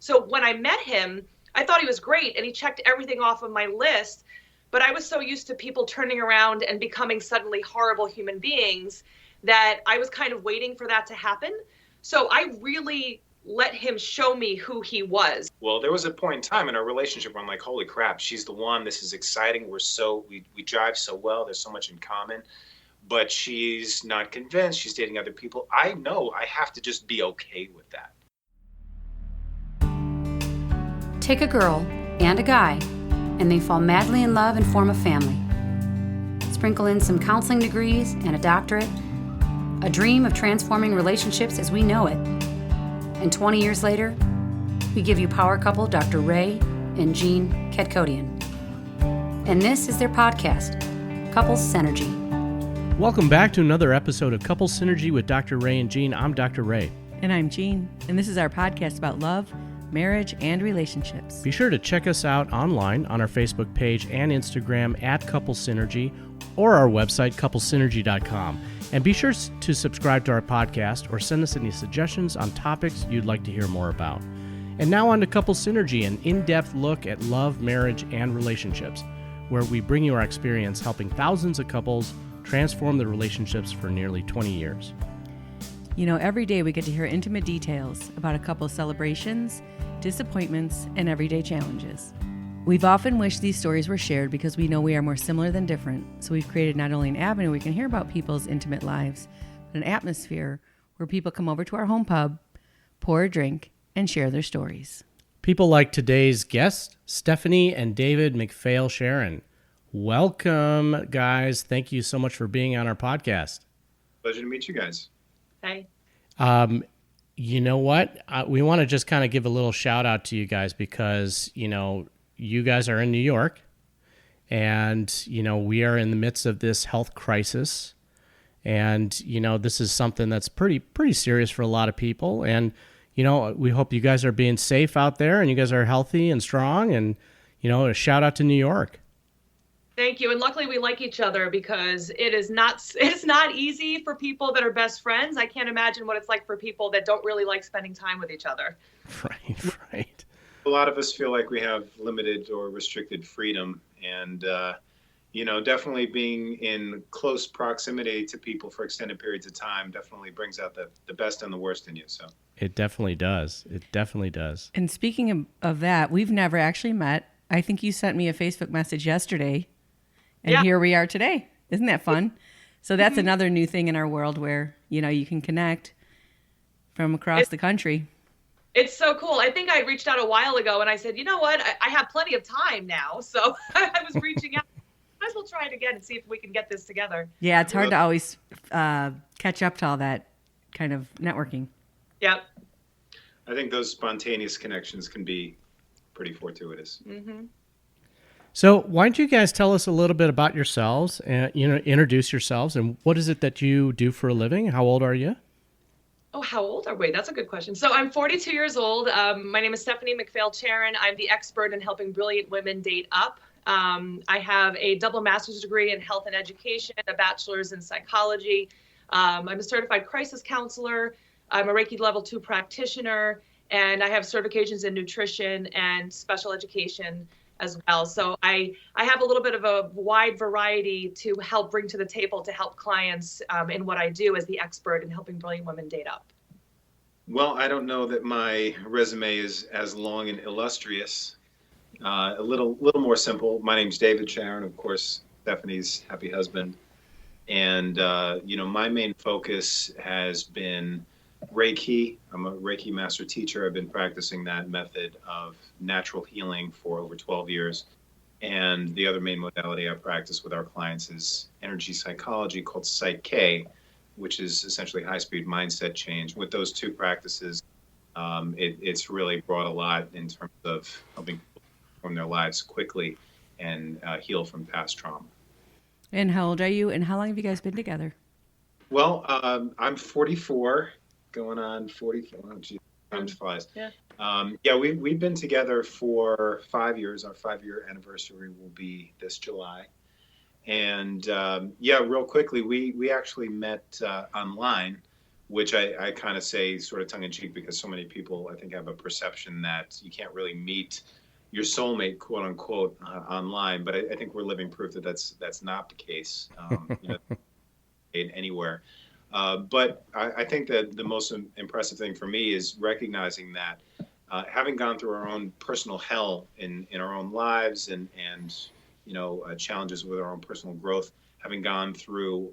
So when I met him, I thought he was great and he checked everything off of my list. But I was so used to people turning around and becoming suddenly horrible human beings that I was kind of waiting for that to happen. So I really let him show me who he was. Well, there was a point in time in our relationship where I'm like, holy crap, she's the one. This is exciting. We drive so well. There's so much in common. But she's not convinced. She's dating other people. I know I have to just be okay with that. Take a girl and a guy, and they fall madly in love and form a family. Sprinkle in some counseling degrees and a doctorate, a dream of transforming relationships as we know it. And 20 years later, we give you power couple Dr. Ray and Jean Kadkodian. And this is their podcast, Couples Synergy. Welcome back to another episode of Couples Synergy with Dr. Ray and Jean. I'm Dr. Ray. And I'm Jean, and this is our podcast about love, marriage, and relationships. Be sure to check us out online on our Facebook page and Instagram at Couples Synergy or our website, couplesynergy.com. And be sure to subscribe to our podcast or send us any suggestions on topics you'd like to hear more about. And now on to Couples Synergy, an in-depth look at love, marriage, and relationships, where we bring you our experience helping thousands of couples transform their relationships for nearly 20 years. You know, every day we get to hear intimate details about a couple's celebrations, disappointments, and everyday challenges. We've often wished these stories were shared because we know we are more similar than different, so we've created not only an avenue we can hear about people's intimate lives, but an atmosphere where people come over to our home pub, pour a drink, and share their stories. People like today's guests, Stephanie and David McPhail Sharon. Welcome, guys. Thank you so much for being on our podcast. Pleasure to meet you guys. Hey. You know what? We want to just kind of give a little shout out to you guys because, you know, you guys are in New York and, you know, we are in the midst of this health crisis. And, you know, this is something that's pretty serious for a lot of people. And, you know, we hope you guys are being safe out there and you guys are healthy and strong. And, you know, a shout out to New York. Thank you. And luckily we like each other because it's not easy for people that are best friends. I can't imagine what it's like for people that don't really like spending time with each other. Right. A lot of us feel like we have limited or restricted freedom. And, you know, definitely being in close proximity to people for extended periods of time definitely brings out the best and the worst in you. So It definitely does. And speaking of that, we've never actually met. I think you sent me a Facebook message yesterday. And Here we are today. Isn't that fun? So that's another new thing in our world where, you know, you can connect from across the country. It's so cool. I think I reached out a while ago and I said, you know what? I have plenty of time now. So I was reaching out. Might as well try it again and see if we can get this together. Yeah, it's hard to always catch up to all that kind of networking. Yep. I think those spontaneous connections can be pretty fortuitous. Mm-hmm. So why don't you guys tell us a little bit about yourselves and, you know, introduce yourselves and what is it that you do for a living? How old are you? Oh, how old are we? That's a good question. So I'm 42 years old. My name is Stephanie McPhail Sharon. I'm the expert in helping brilliant women date up. I have a double master's degree in health and education, a bachelor's in psychology. I'm a certified crisis counselor. I'm a Reiki level 2 practitioner, and I have certifications in nutrition and special education as well. So I have a little bit of a wide variety to help bring to the table to help clients in what I do as the expert in helping brilliant women date up. Well, I don't know that my resume is as long and illustrious. A little more simple. My name's David Sharon, of course, Stephanie's happy husband. And, you know, my main focus has been Reiki. I'm a Reiki master teacher. I've been practicing that method of natural healing for over 12 years. And the other main modality I practice with our clients is energy psychology called Psych K, which is essentially high-speed mindset change. With those two practices, it's really brought a lot in terms of helping people from their lives quickly and heal from past trauma. And how old are you? And how long have you guys been together? Well, I'm 44. Going on 44. Oh, geez, time flies. Yeah. We've been together for 5 years. Our 5-year anniversary will be this July. And real quickly, we actually met online. which I kind of say sort of tongue in cheek because so many people, I think, have a perception that you can't really meet your soulmate, quote unquote, online. But I think we're living proof that that's not the case, anywhere. But I think that the most impressive thing for me is recognizing that having gone through our own personal hell in our own lives and challenges with our own personal growth, having gone through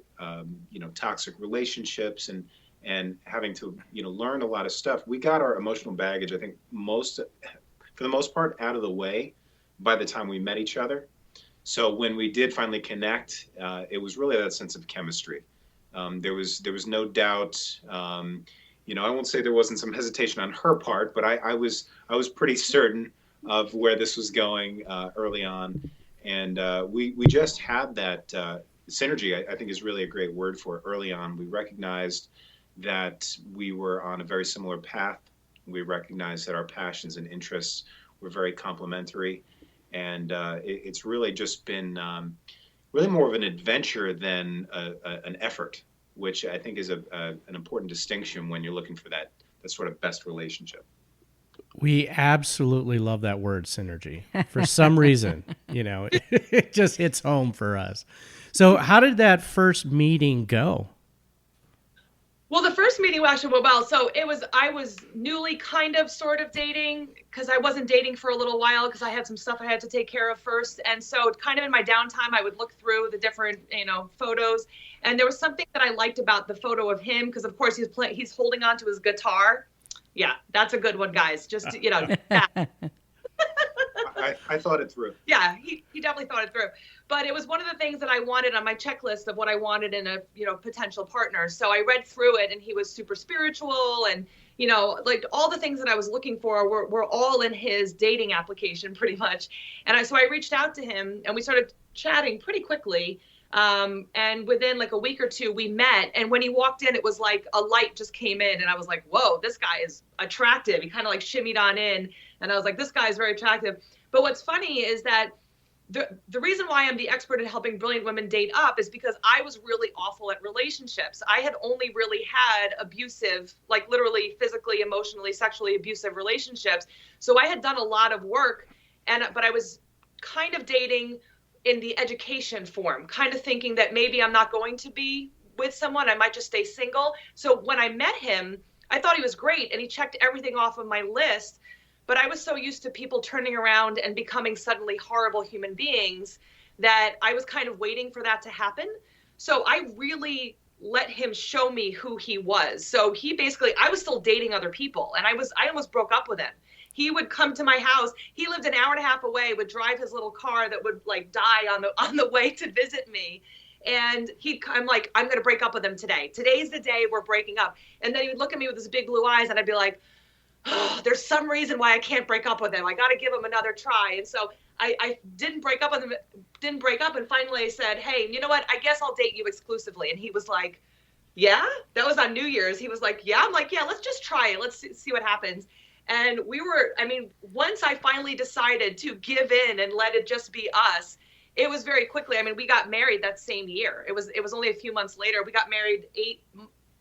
toxic relationships and having to learn a lot of stuff, we got our emotional baggage, I think, for the most part, out of the way by the time we met each other. So when we did finally connect, it was really that sense of chemistry. There was no doubt. I won't say there wasn't some hesitation on her part, but I was pretty certain of where this was going early on, and we just had that synergy. I think is really a great word for it. Early on, we recognized that we were on a very similar path. We recognized that our passions and interests were very complementary, and it's really just been really more of an adventure than an effort, which I think is an important distinction when you're looking for that sort of best relationship. We absolutely love that word, synergy. For some reason, it just hits home for us. So how did that first meeting go? Well, the first meeting actually went well. So I was newly kind of sort of dating because I wasn't dating for a little while because I had some stuff I had to take care of first. And so kind of in my downtime, I would look through the different, photos. And there was something that I liked about the photo of him because, of course, he's holding on to his guitar. Yeah, that's a good one, guys. Just, yeah. I thought it through. Yeah, he definitely thought it through. But it was one of the things that I wanted on my checklist of what I wanted in a, potential partner. So I read through it and he was super spiritual and, like all the things that I was looking for were all in his dating application pretty much. And so I reached out to him and we started chatting pretty quickly. And within like a week or two, we met. And when he walked in, it was like a light just came in and I was like, whoa, this guy is attractive. He kind of like shimmied on in and I was like, this guy is very attractive. But what's funny is that the reason why I'm the expert in helping brilliant women date up is because I was really awful at relationships. I had only really had abusive, like literally physically, emotionally, sexually abusive relationships. So I had done a lot of work, but I was kind of dating in the education form, kind of thinking that maybe I'm not going to be with someone. I might just stay single. So when I met him, I thought he was great and he checked everything off of my list. But I was so used to people turning around and becoming suddenly horrible human beings that I was kind of waiting for that to happen. So I really let him show me who he was. So I was still dating other people and I almost broke up with him. He would come to my house. He lived an hour and a half away, would drive his little car that would like die on the way to visit me. And I'm like, I'm going to break up with him today. Today's the day we're breaking up. And then he would look at me with his big blue eyes and I'd be like, oh, there's some reason why I can't break up with him. I got to give him another try. And so I didn't break up with him, and finally I said, hey, you know what? I guess I'll date you exclusively. And he was like, yeah, that was on New Year's. He was like, yeah. I'm like, yeah, let's just try it. Let's see what happens. And once I finally decided to give in and let it just be us, it was very quickly. We got married that same year. It was only a few months later. We got married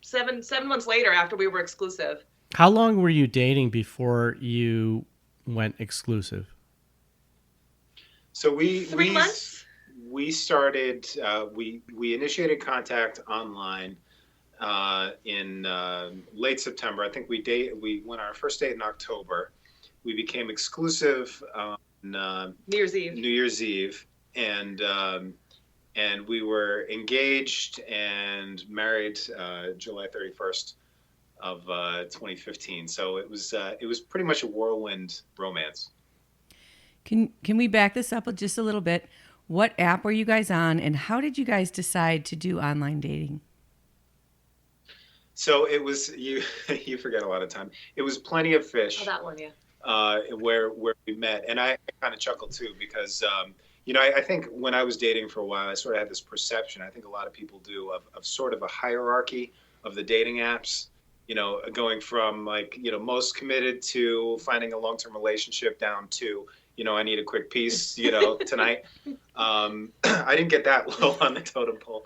7 months later after we were exclusive. How long were you dating before you went exclusive? So 3 months. We started. We initiated contact online in late September. I think we went our first date in October. We became exclusive on New Year's Eve, and we were engaged and married July 31st. Of 2015. So it was pretty much a whirlwind romance. Can we back this up just a little bit? What app were you guys on and how did you guys decide to do online dating? So it was you forget a lot of time. It was Plenty of Fish. Oh, that one, yeah. Where we met. And I kind of chuckled too because I think when I was dating for a while, I sort of had this perception, I think a lot of people do, of sort of a hierarchy of the dating apps. Going from most committed to finding a long-term relationship down to, I need a quick piece, tonight. I didn't get that low on the totem pole,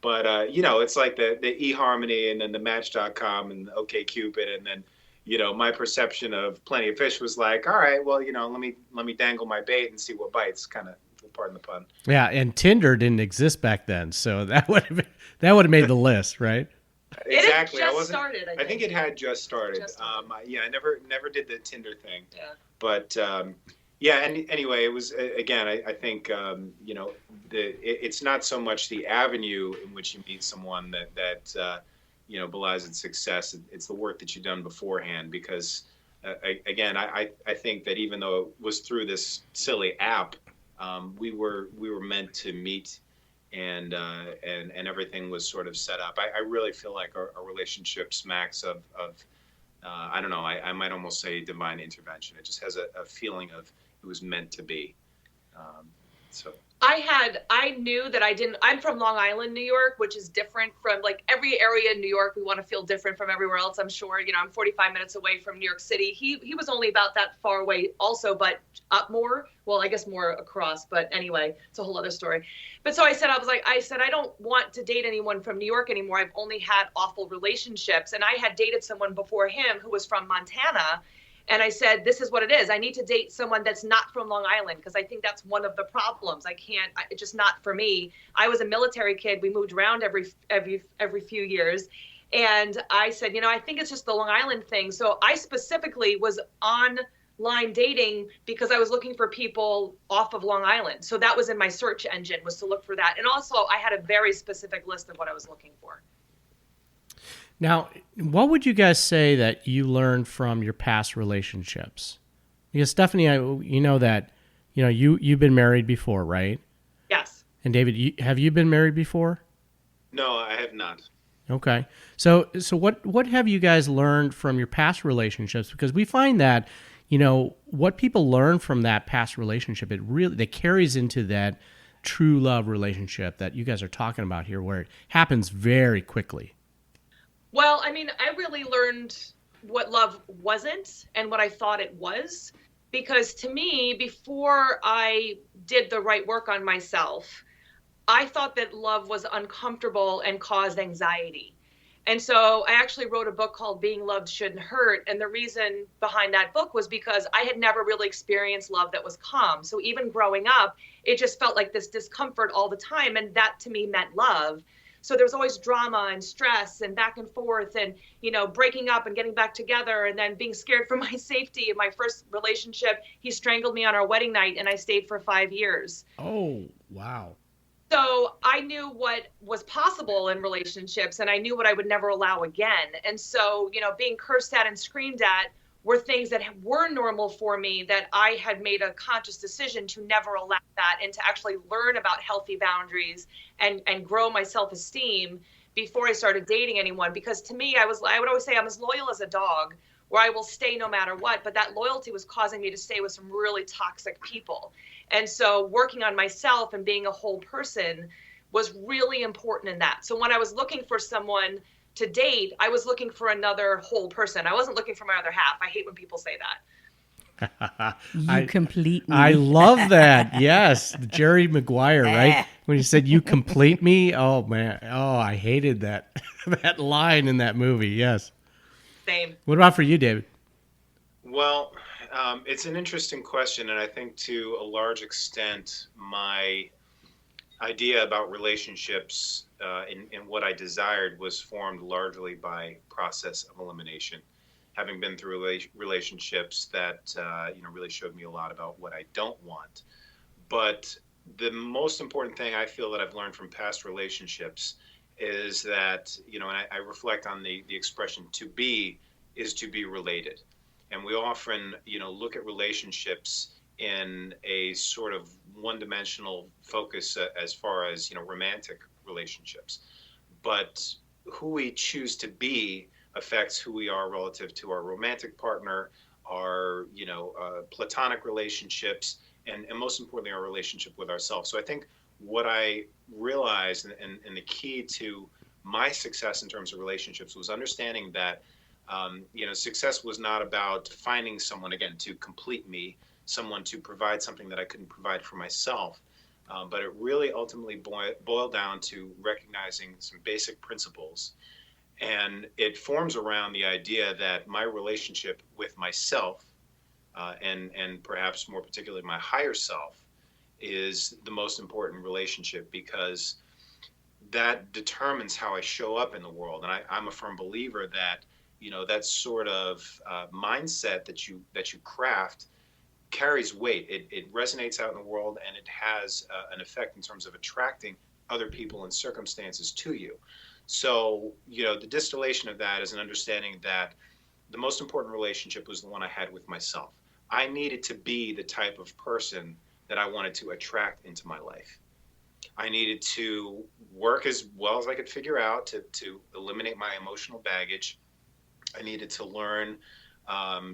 But it's like the eHarmony and then the Match.com and the OkCupid, and then my perception of Plenty of Fish was like, all right, well, let me dangle my bait and see what bites, kind of, pardon the pun. Yeah, and Tinder didn't exist back then, so that would have made the list, right? Exactly. It had just started. I think it had just started. I never did the Tinder thing. Yeah. But and anyway, it was again. I think it's not so much the avenue in which you meet someone that belies its success. It's the work that you've done beforehand. Because again, I think that even though it was through this silly app, we were meant to meet. And everything was sort of set up. I really feel like our relationship smacks of I don't know, I might almost say divine intervention. It just has a feeling of it was meant to be. So I knew that I'm from Long Island, New York, which is different from like every area in New York. We want to feel different from everywhere else, I'm sure. I'm 45 minutes away from New York City. He was only about that far away also, but up more. Well, I guess more across, but anyway, it's a whole other story. But so I said, I don't want to date anyone from New York anymore. I've only had awful relationships. And I had dated someone before him who was from Montana. And I said, this is what it is. I need to date someone that's not from Long Island, because I think that's one of the problems. It's just not for me. I was a military kid. We moved around every few years. And I said, I think it's just the Long Island thing. So I specifically was online dating because I was looking for people off of Long Island. So that was in my search engine, was to look for that. And also I had a very specific list of what I was looking for. Now, what would you guys say that you learned from your past relationships? Because Stephanie, you've been married before, right? Yes. And David, have you been married before? No, I have not. Okay. So what have you guys learned from your past relationships? Because we find that, what people learn from that past relationship, that carries into that true love relationship that you guys are talking about here, where it happens very quickly. Well, I really learned what love wasn't and what I thought it was, because to me, before I did the right work on myself, I thought that love was uncomfortable and caused anxiety. And so I actually wrote a book called Being Loved Shouldn't Hurt. And the reason behind that book was because I had never really experienced love that was calm. So even growing up, it just felt like this discomfort all the time. And that to me meant love. So there was always drama and stress and back and forth and, breaking up and getting back together and then being scared for my safety. In my first relationship, he strangled me on our wedding night and I stayed for 5 years. Oh, wow. So I knew what was possible in relationships and I knew what I would never allow again. And so, being cursed at and screamed at were things that were normal for me, that I had made a conscious decision to never allow that and to actually learn about healthy boundaries and grow my self-esteem before I started dating anyone. Because to me, I would always say I'm as loyal as a dog, where I will stay no matter what. But that loyalty was causing me to stay with some really toxic people. And so working on myself and being a whole person was really important in that. So when I was looking for someone to date, I was looking for another whole person. I wasn't looking for my other half. I hate when people say that. You complete me. I love that. Yes. Jerry Maguire, right? When he said, you complete me. Oh, man. Oh, I hated that that line in that movie. Yes. Same. What about for you, David? Well, it's an interesting question. And I think to a large extent, my idea about relationships and what I desired was formed largely by process of elimination. Having been through relationships that really showed me a lot about what I don't want. But the most important thing I feel that I've learned from past relationships is that, and I reflect on the expression to be is to be related. And we often, look at relationships in a sort of one-dimensional focus as far as, romantic relationships. But who we choose to be affects who we are relative to our romantic partner, our, platonic relationships, and most importantly, our relationship with ourselves. So I think what I realized and the key to my success in terms of relationships was understanding that, success was not about finding someone, again, to complete me, someone to provide something that I couldn't provide for myself. But it really ultimately boiled down to recognizing some basic principles. And it forms around the idea that my relationship with myself, and perhaps more particularly my higher self, is the most important relationship, because that determines how I show up in the world. And I'm a firm believer that, that sort of mindset that you craft carries weight. It resonates out in the world, and it has an effect in terms of attracting other people and circumstances to you. So, the distillation of that is an understanding that the most important relationship was the one I had with myself. I needed to be the type of person that I wanted to attract into my life. I needed to work as well as I could figure out to eliminate my emotional baggage. I needed to learn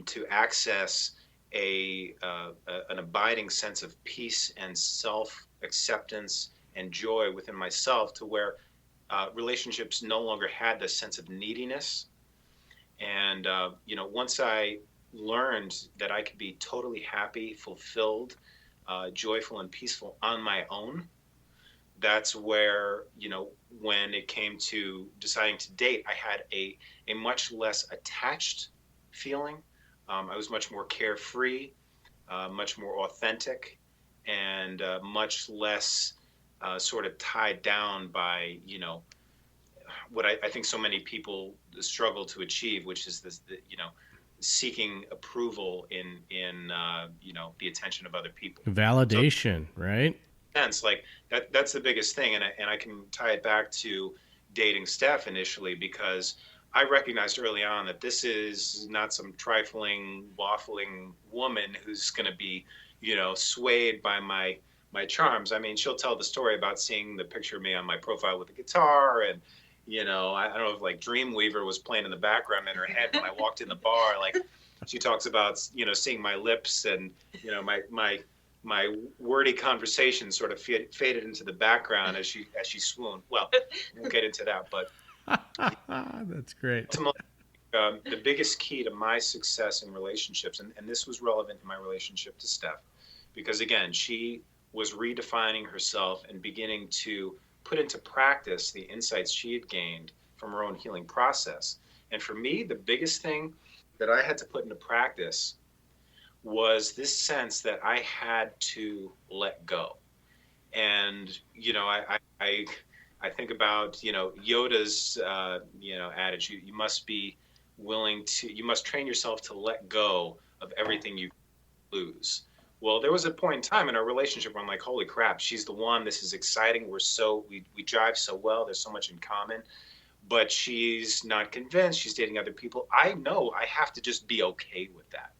to access an abiding sense of peace and self-acceptance and joy within myself, to where relationships no longer had this sense of neediness. And once I learned that I could be totally happy, fulfilled, joyful, and peaceful on my own, that's where, when it came to deciding to date, I had a much less attached feeling. I was much more carefree, much more authentic, and much less sort of tied down by, what I think so many people struggle to achieve, which is this, seeking approval in the attention of other people. Validation, so, right? Sense like that's the biggest thing, and I can tie it back to dating Steph initially, because I recognized early on that this is not some trifling, waffling woman who's going to be, swayed by my charms. I mean, she'll tell the story about seeing the picture of me on my profile with a guitar, and I don't know if like Dreamweaver was playing in the background in her head when I walked in the bar. Like, she talks about seeing my lips, and my wordy conversation sort of faded into the background as she swooned. Well, we'll get into that, but that's great. The biggest key to my success in relationships, and this was relevant in my relationship to Steph, because again, she was redefining herself and beginning to put into practice the insights she had gained from her own healing process. And for me, the biggest thing that I had to put into practice was this sense that I had to let go. And, I think about, Yoda's, adage, you must be willing to, you must train yourself to let go of everything you lose. Well, there was a point in time in our relationship where I'm like, holy crap, she's the one. This is exciting. We jive so well. There's so much in common, but she's not convinced. She's dating other people. I know I have to just be okay with that.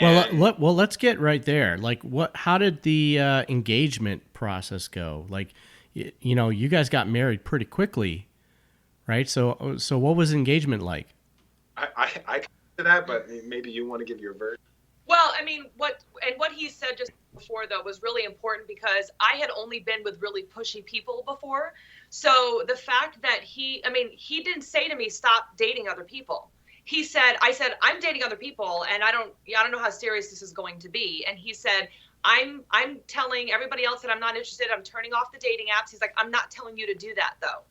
Well, let's get right there. Like, how did the engagement process go? Like, you guys got married pretty quickly, right? So what was engagement like? I can do that, but maybe you want to give your version. Well, I mean, what he said just before, though, was really important, because I had only been with really pushy people before. So the fact that he didn't say to me, stop dating other people. I said, I'm dating other people, and I don't know how serious this is going to be. And he said, I'm telling everybody else that I'm not interested. I'm turning off the dating apps. He's like, I'm not telling you to do that, though.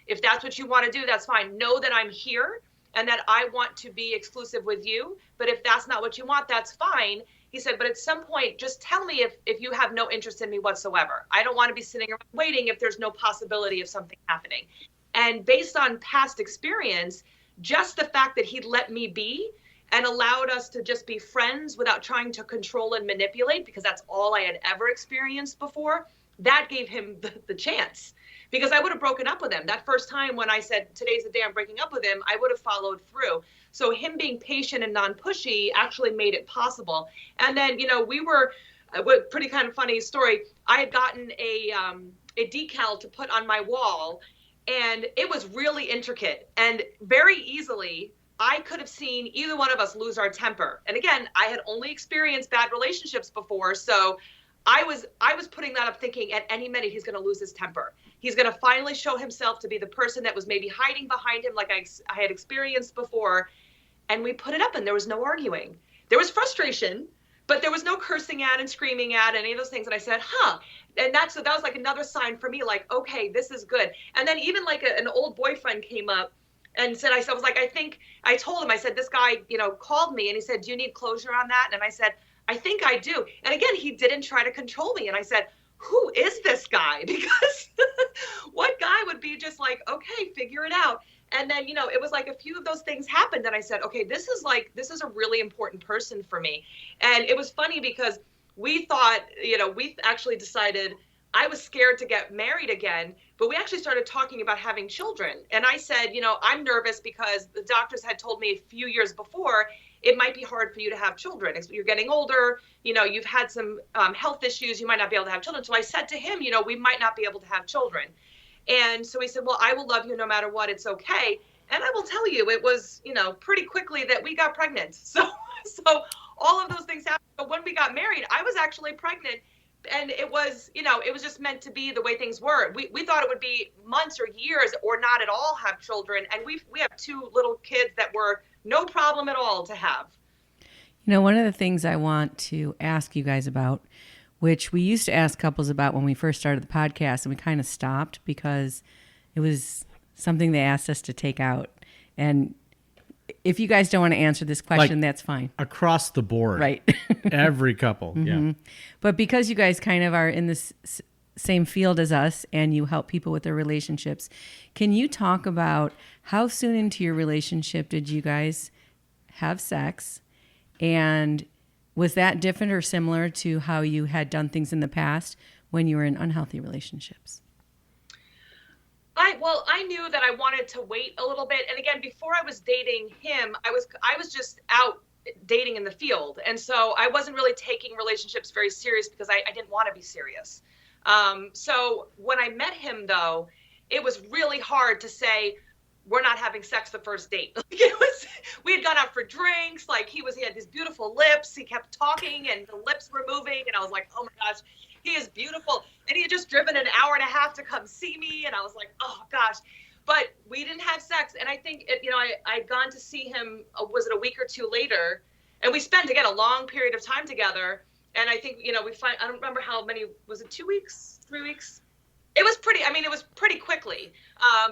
If that's what you want to do, that's fine. Know that I'm here and that I want to be exclusive with you. But if that's not what you want, that's fine. He said, but at some point, just tell me if you have no interest in me whatsoever. I don't want to be sitting around waiting if there's no possibility of something happening. And based on past experience, just the fact that he let me be and allowed us to just be friends without trying to control and manipulate, because that's all I had ever experienced before, that gave him the chance. Because I would have broken up with him. That first time when I said, today's the day I'm breaking up with him, I would have followed through. So him being patient and non-pushy actually made it possible. And then, we were, pretty kind of funny story, I had gotten a decal to put on my wall, and it was really intricate. And very easily, I could have seen either one of us lose our temper. And again, I had only experienced bad relationships before, so I was putting that up thinking at any minute he's going to lose his temper. He's going to finally show himself to be the person that was maybe hiding behind him like I had experienced before. And we put it up, and there was no arguing. There was frustration, but there was no cursing at and screaming at any of those things. And I said, and that was like another sign for me, like, okay, this is good. And then even like an old boyfriend came up and said, I was like, I told him, I said, this guy, called me and he said, do you need closure on that? And I said, I think I do. And again, he didn't try to control me. And I said, who is this guy? Because what guy would be just like, okay, figure it out. And then, it was like a few of those things happened. And I said, okay, this is a really important person for me. And it was funny because we thought, we actually decided, I was scared to get married again, but we actually started talking about having children. And I said, I'm nervous because the doctors had told me a few years before, it might be hard for you to have children. You're getting older, you've had some health issues, you might not be able to have children. So I said to him, we might not be able to have children. And so he said, well, I will love you no matter what, it's okay. And I will tell you, it was, pretty quickly that we got pregnant. So all of those things happened. But when we got married, I was actually pregnant. And it was, it was just meant to be the way things were. We thought it would be months or years or not at all have children. And we have 2 little kids that were no problem at all to have. One of the things I want to ask you guys about, which we used to ask couples about when we first started the podcast, and we kind of stopped because it was something they asked us to take out. And if you guys don't want to answer this question, that's fine. Across the board. Right. Every couple. Mm-hmm. Yeah. But because you guys kind of are in this same field as us and you help people with their relationships, can you talk about how soon into your relationship did you guys have sex? And was that different or similar to how you had done things in the past when you were in unhealthy relationships? I knew that I wanted to wait a little bit. And again, before I was dating him, I was just out dating in the field. And so I wasn't really taking relationships very serious because I didn't want to be serious. So when I met him, though, it was really hard to say, we're not having sex the first date. We had gone out for drinks. He had these beautiful lips. He kept talking and the lips were moving. And I was like, oh my gosh, he is beautiful. And he had just driven an hour and a half to come see me. And I was like, oh gosh, but we didn't have sex. And I think, I'd gone to see him, was it a week or 2 later? And we spent, again, a long period of time together. And I think, I don't remember how many, was it 2 weeks, 3 weeks? It was pretty quickly,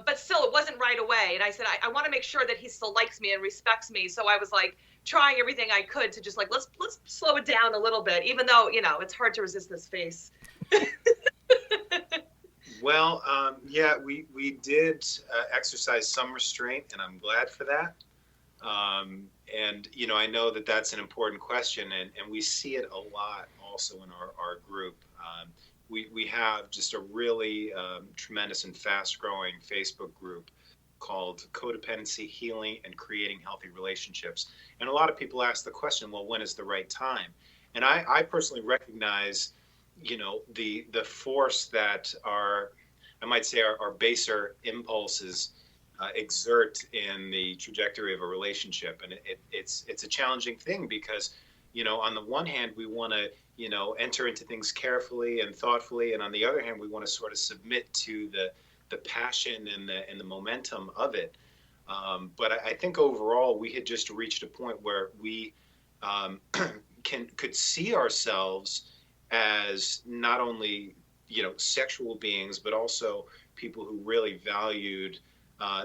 but still it wasn't right away. And I said, I want to make sure that he still likes me and respects me. So I was like trying everything I could to just like, let's slow it down a little bit, even though, it's hard to resist this face. Well, yeah, we did exercise some restraint, and I'm glad for that. And, I know that that's an important question, and we see it a lot also in our group. We have just a really tremendous and fast-growing Facebook group called Codependency Healing and Creating Healthy Relationships. And a lot of people ask the question, well, when is the right time? And I personally recognize, the force that our baser impulses exert in the trajectory of a relationship. And it's a challenging thing because, on the one hand, we want to, enter into things carefully and thoughtfully. And on the other hand, we want to sort of submit to the passion and the momentum of it. But I think overall, we had just reached a point where we could see ourselves as not only, sexual beings, but also people who really valued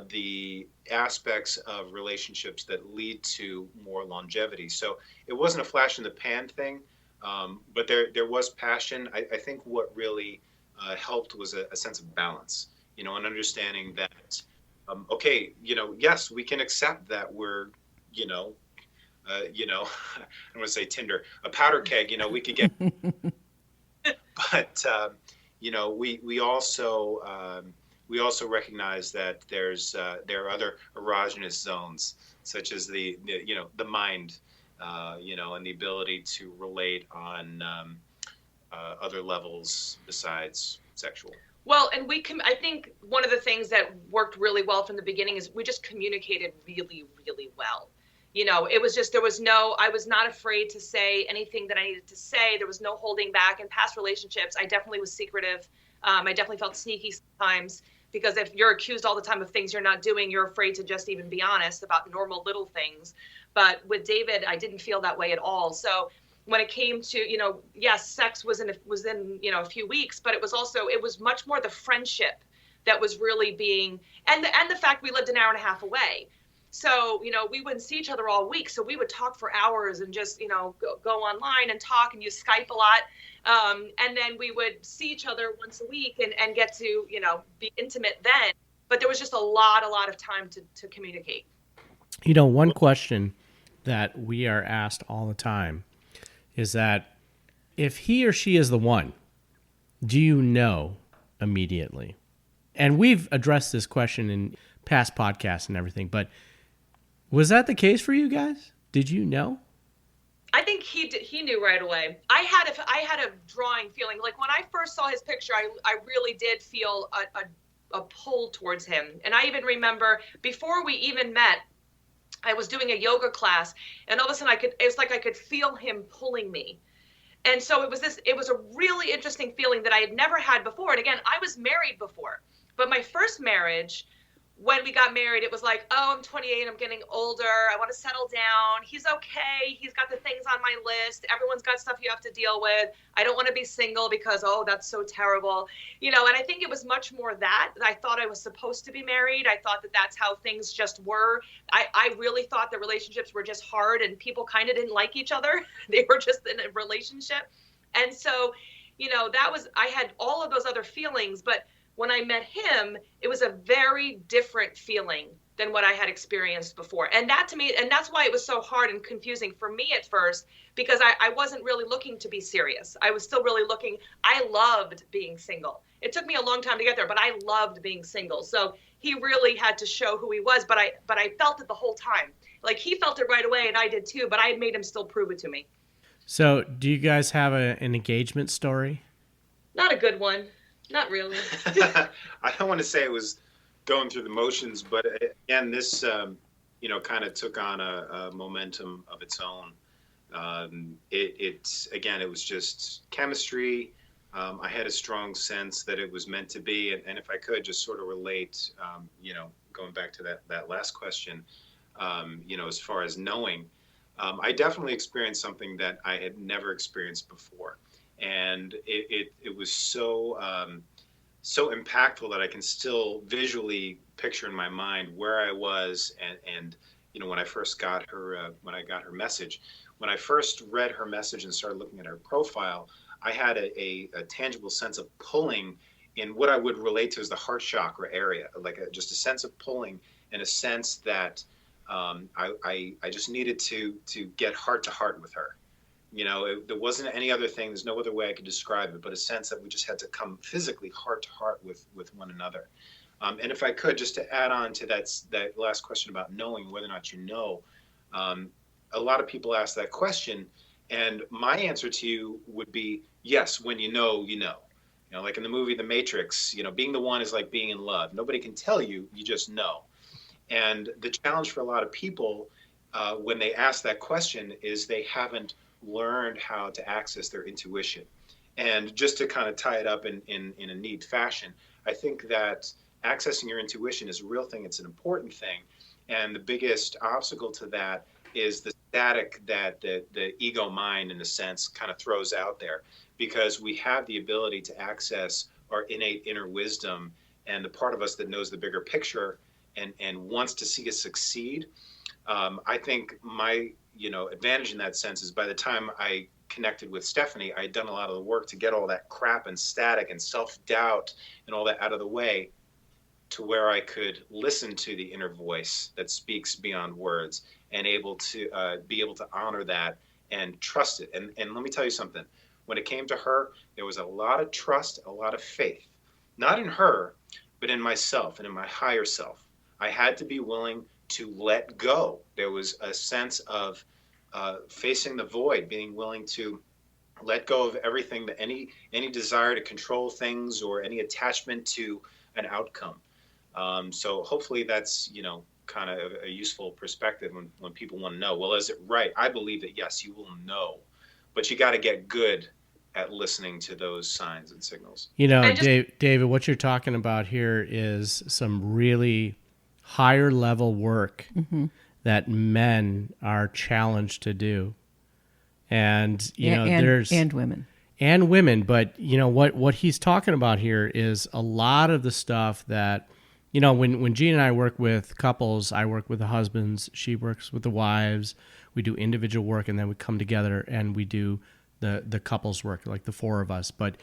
the aspects of relationships that lead to more longevity. So it wasn't a flash in the pan thing, but there was passion. I think what really helped was a sense of balance, and understanding that, okay, yes, we can accept that we're, I don't want to say Tinder, a powder keg, we could get, but, we also recognize that there are other erogenous zones, such as the mind, and the ability to relate on other levels besides sexual. Well, and I think one of the things that worked really well from the beginning is we just communicated really, really well. It was just, I was not afraid to say anything that I needed to say. There was no holding back. In past relationships, I definitely was secretive. I definitely felt sneaky sometimes because if you're accused all the time of things you're not doing, you're afraid to just even be honest about normal little things. But with David, I didn't feel that way at all. So when it came to, yes, sex was in a few weeks, but it was much more the friendship that was really being, and the fact we lived an hour and a half away. So, we wouldn't see each other all week. So we would talk for hours and just, go online and talk and use Skype a lot. And then we would see each other once a week and get to, be intimate then. But there was just a lot of time to communicate. One question that we are asked all the time is that if he or she is the one, do you know immediately? And we've addressed this question in past podcasts and everything, but was that the case for you guys? Did you know? I think he knew right away. I had a drawing feeling. Like when I first saw his picture, I really did feel a pull towards him. And I even remember before we even met, I was doing a yoga class, and all of a sudden it's like I could feel him pulling me. And so it was a really interesting feeling that I had never had before. And again, I was married before, but my first marriage, when we got married, it was like, oh, I'm 28, I'm getting older, I want to settle down. He's okay. He's got the things on my list. Everyone's got stuff you have to deal with. I don't want to be single because, oh, that's so terrible. And I think it was much more that I thought I was supposed to be married. I thought that that's how things just were. I really thought the relationships were just hard and people kind of didn't like each other. They were just in a relationship. And so, I had all of those other feelings, but when I met him, it was a very different feeling than what I had experienced before. And that to me, and that's why it was so hard and confusing for me at first, because I wasn't really looking to be serious. I was still really I loved being single. It took me a long time to get there, but I loved being single. So he really had to show who he was, but I felt it the whole time. Like he felt it right away and I did too, but I made him still prove it to me. So do you guys have an engagement story? Not a good one. Not really. I don't want to say it was going through the motions, but again, this, kind of took on a momentum of its own. It was just chemistry. I had a strong sense that it was meant to be. And if I could just sort of relate, going back to that last question, as far as knowing, I definitely experienced something that I had never experienced before. And it was so impactful that I can still visually picture in my mind where I was and when I first got her when I got her message. When I first read her message and started looking at her profile, I had a tangible sense of pulling in what I would relate to as the heart chakra area, like just a sense of pulling and a sense that I just needed to get heart to heart with her. There wasn't any other thing. There's no other way I could describe it, but a sense that we just had to come physically heart to heart with one another. And if I could, just to add on to that last question about knowing whether or not you know, a lot of people ask that question, and my answer to you would be yes. When you know, you know. Like in the movie The Matrix, being the one is like being in love. Nobody can tell you, you just know. And the challenge for a lot of people when they ask that question is they haven't learned how to access their intuition. And just to kind of tie it up in a neat fashion, I think that accessing your intuition is a real thing. It's an important thing. And the biggest obstacle to that is the static that the ego mind, in a sense, kind of throws out there, because we have the ability to access our innate inner wisdom and the part of us that knows the bigger picture and wants to see us succeed. I think my advantage in that sense is by the time I connected with Stephanie, I had done a lot of the work to get all that crap and static and self-doubt and all that out of the way, to where I could listen to the inner voice that speaks beyond words and be able to honor that and trust it. And let me tell you something. When it came to her, there was a lot of trust, a lot of faith, not in her, but in myself and in my higher self. I had to be willing to let go. There was a sense of facing the void, being willing to let go of everything, that any desire to control things or any attachment to an outcome. So hopefully that's kind of a useful perspective when people want to know, well, is it right? I believe that yes, you will know, but you got to get good at listening to those signs and signals. David, what you're talking about here is some really higher level work that men are challenged to do. And and women. And women, but what he's talking about here is a lot of the stuff that, when Jean and I work with couples, I work with the husbands, she works with the wives, we do individual work, and then we come together and we do the couples work, like the four of us. But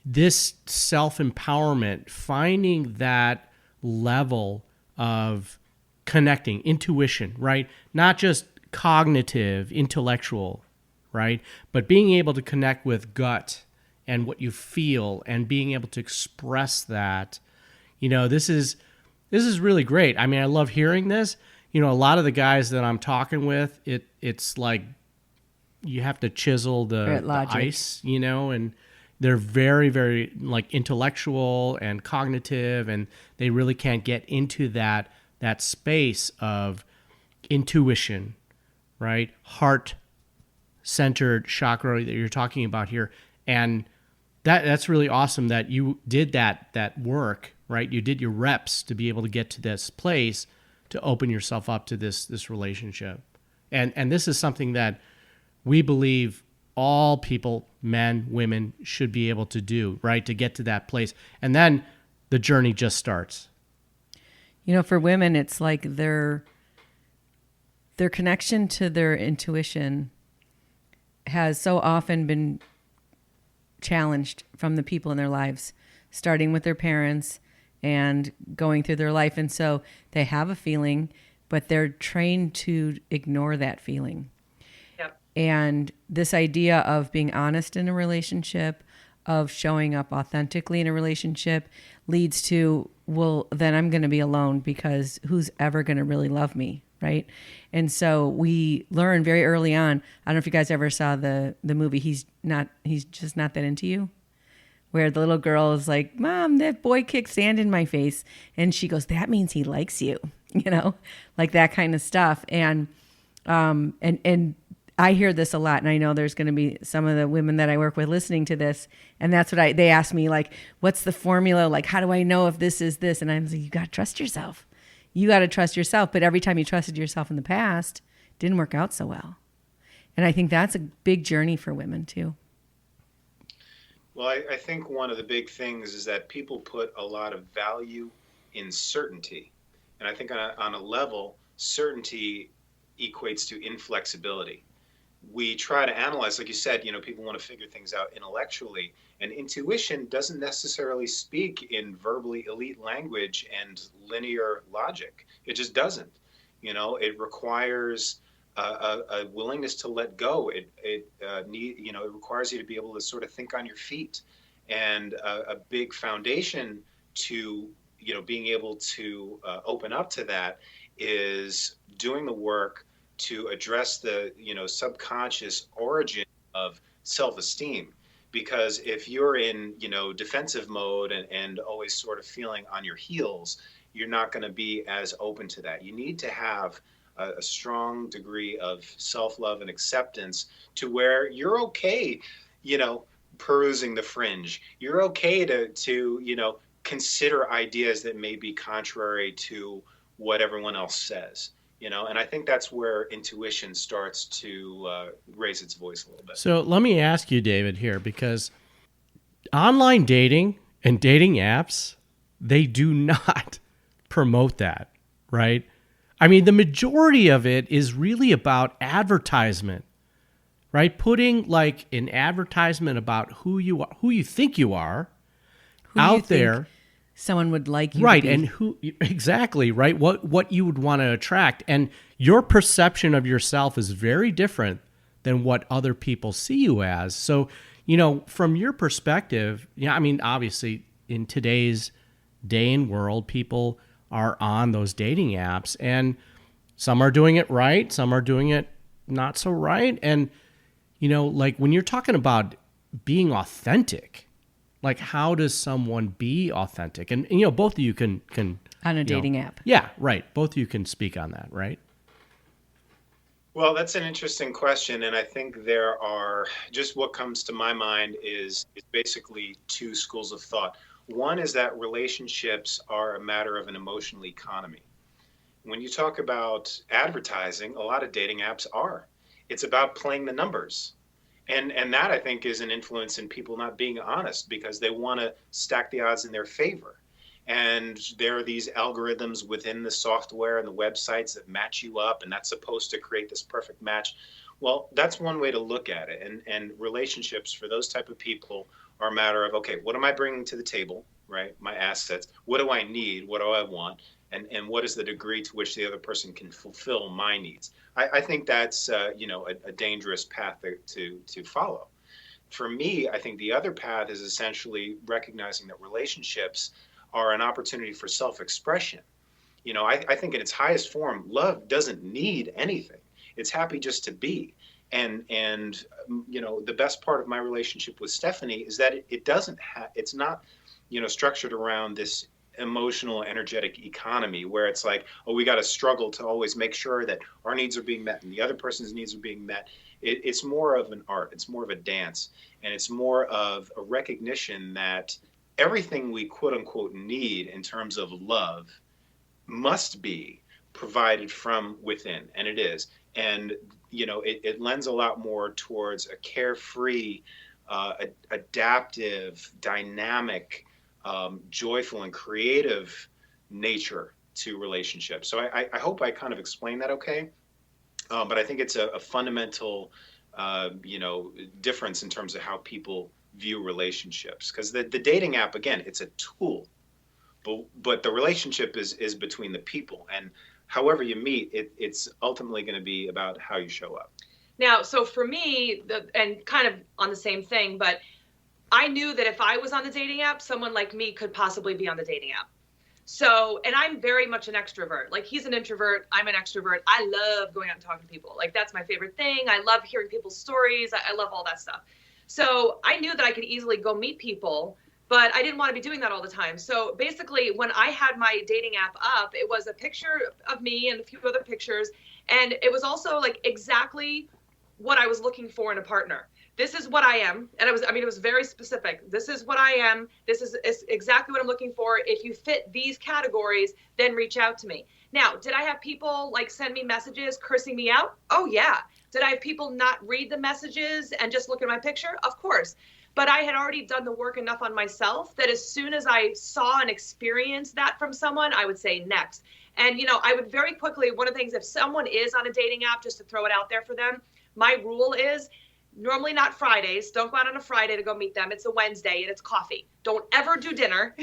this self-empowerment, finding that level of connecting, intuition, right? Not just cognitive, intellectual, right? But being able to connect with gut and what you feel and being able to express that, this is really great. I mean, I love hearing this. A lot of the guys that I'm talking with, it's like you have to chisel the ice, and they're very, very like intellectual and cognitive, and they really can't get into that space of intuition, right? Heart-centered chakra that you're talking about here. And that's really awesome that you did that work, right? You did your reps to be able to get to this place to open yourself up to this relationship. And this is something that we believe all people, men, women, should be able to do, right? To get to that place. And then the journey just starts. For women, it's like their connection to their intuition has so often been challenged from the people in their lives, starting with their parents and going through their life. And so they have a feeling, but they're trained to ignore that feeling. Yep. And this idea of being honest in a relationship, of showing up authentically in a relationship, leads to, well, then I'm going to be alone, because who's ever going to really love me, right? And so we learn very early on. I don't know if you guys ever saw the movie He's Just Not That Into You, where the little girl is like, Mom, that boy kicked sand in my face. And she goes, that means he likes you, like that kind of stuff. And I hear this a lot, and I know there's going to be some of the women that I work with listening to this, and that's what they ask me, like, what's the formula? Like, how do I know if this is this? And I'm like, you got to trust yourself. You got to trust yourself. But every time you trusted yourself in the past, it didn't work out so well. And I think that's a big journey for women too. Well, I think one of the big things is that people put a lot of value in certainty. And I think on a level, certainty equates to inflexibility. We try to analyze, like you said, people want to figure things out intellectually, and intuition doesn't necessarily speak in verbally elite language and linear logic. It just doesn't. It requires a willingness to let go. It requires you to be able to sort of think on your feet, and a big foundation to being able to open up to that is doing the work to address the subconscious origin of self-esteem. Because if you're in defensive mode and always sort of feeling on your heels, you're not going to be as open to that. You need to have a strong degree of self-love and acceptance to where you're okay, perusing the fringe. You're okay to consider ideas that may be contrary to what everyone else says. And I think that's where intuition starts to raise its voice a little bit. So let me ask you, David, here, because online dating and dating apps, they do not promote that, right? I mean, the majority of it is really about advertisement, right? Putting like an advertisement about who you are, who you think you are, Who out you think there. someone would like you Right, to be. and who exactly, right? What you would want to attract, and your perception of yourself is very different than what other people see you as. So, from your perspective, I mean, obviously in today's day and world, people are on those dating apps, and some are doing it right, some are doing it not so right. And like when you're talking about being authentic, like, how does someone be authentic? And both of you can on a dating app. Yeah, right. Both of you can speak on that, right? Well, that's an interesting question, and I think there are, just what comes to my mind is basically two schools of thought. One is that relationships are a matter of an emotional economy. When you talk about advertising, a lot of dating apps are. It's about playing the numbers. And that, I think, is an influence in people not being honest because they want to stack the odds in their favor. And there are these algorithms within the software and the websites that match you up, and that's supposed to create this perfect match. Well, that's one way to look at it. And relationships for those type of people are a matter of, okay, what am I bringing to the table, right? My assets. What do I need? What do I want? And what is the degree to which the other person can fulfill my needs? I think that's a dangerous path to follow. For me, I think the other path is essentially recognizing that relationships are an opportunity for self-expression. I think in its highest form, love doesn't need anything. It's happy just to be. And the best part of my relationship with Stephanie is that it's not, structured around this emotional, energetic economy where it's like, oh, we got to struggle to always make sure that our needs are being met and the other person's needs are being met. It's more of an art. It's more of a dance. And it's more of a recognition that everything we quote unquote need in terms of love must be provided from within. And it is. And, it lends a lot more towards a carefree, adaptive, dynamic, joyful and creative nature to relationships. So I hope I kind of explained that okay. But I think it's a fundamental, difference in terms of how people view relationships. Because the dating app, again, it's a tool, but the relationship is between the people. And however you meet, it's ultimately going to be about how you show up. Now, so for me, and kind of on the same thing, but I knew that if I was on the dating app, someone like me could possibly be on the dating app. So, and I'm very much an extrovert. Like, he's an introvert, I'm an extrovert. I love going out and talking to people. Like, that's my favorite thing. I love hearing people's stories. I love all that stuff. So I knew that I could easily go meet people, but I didn't want to be doing that all the time. So basically, when I had my dating app up, it was a picture of me and a few other pictures. And it was also like exactly what I was looking for in a partner. This is what I am. And it was very specific. This is what I am. This is exactly what I'm looking for. If you fit these categories, then reach out to me. Now, did I have people like send me messages cursing me out? Oh, yeah. Did I have people not read the messages and just look at my picture? Of course. But I had already done the work enough on myself that as soon as I saw and experienced that from someone, I would say next. And, I would very quickly, one of the things, if someone is on a dating app, just to throw it out there for them, my rule is normally not Fridays. Don't go out on a Friday to go meet them. It's a Wednesday and it's coffee. Don't ever do dinner.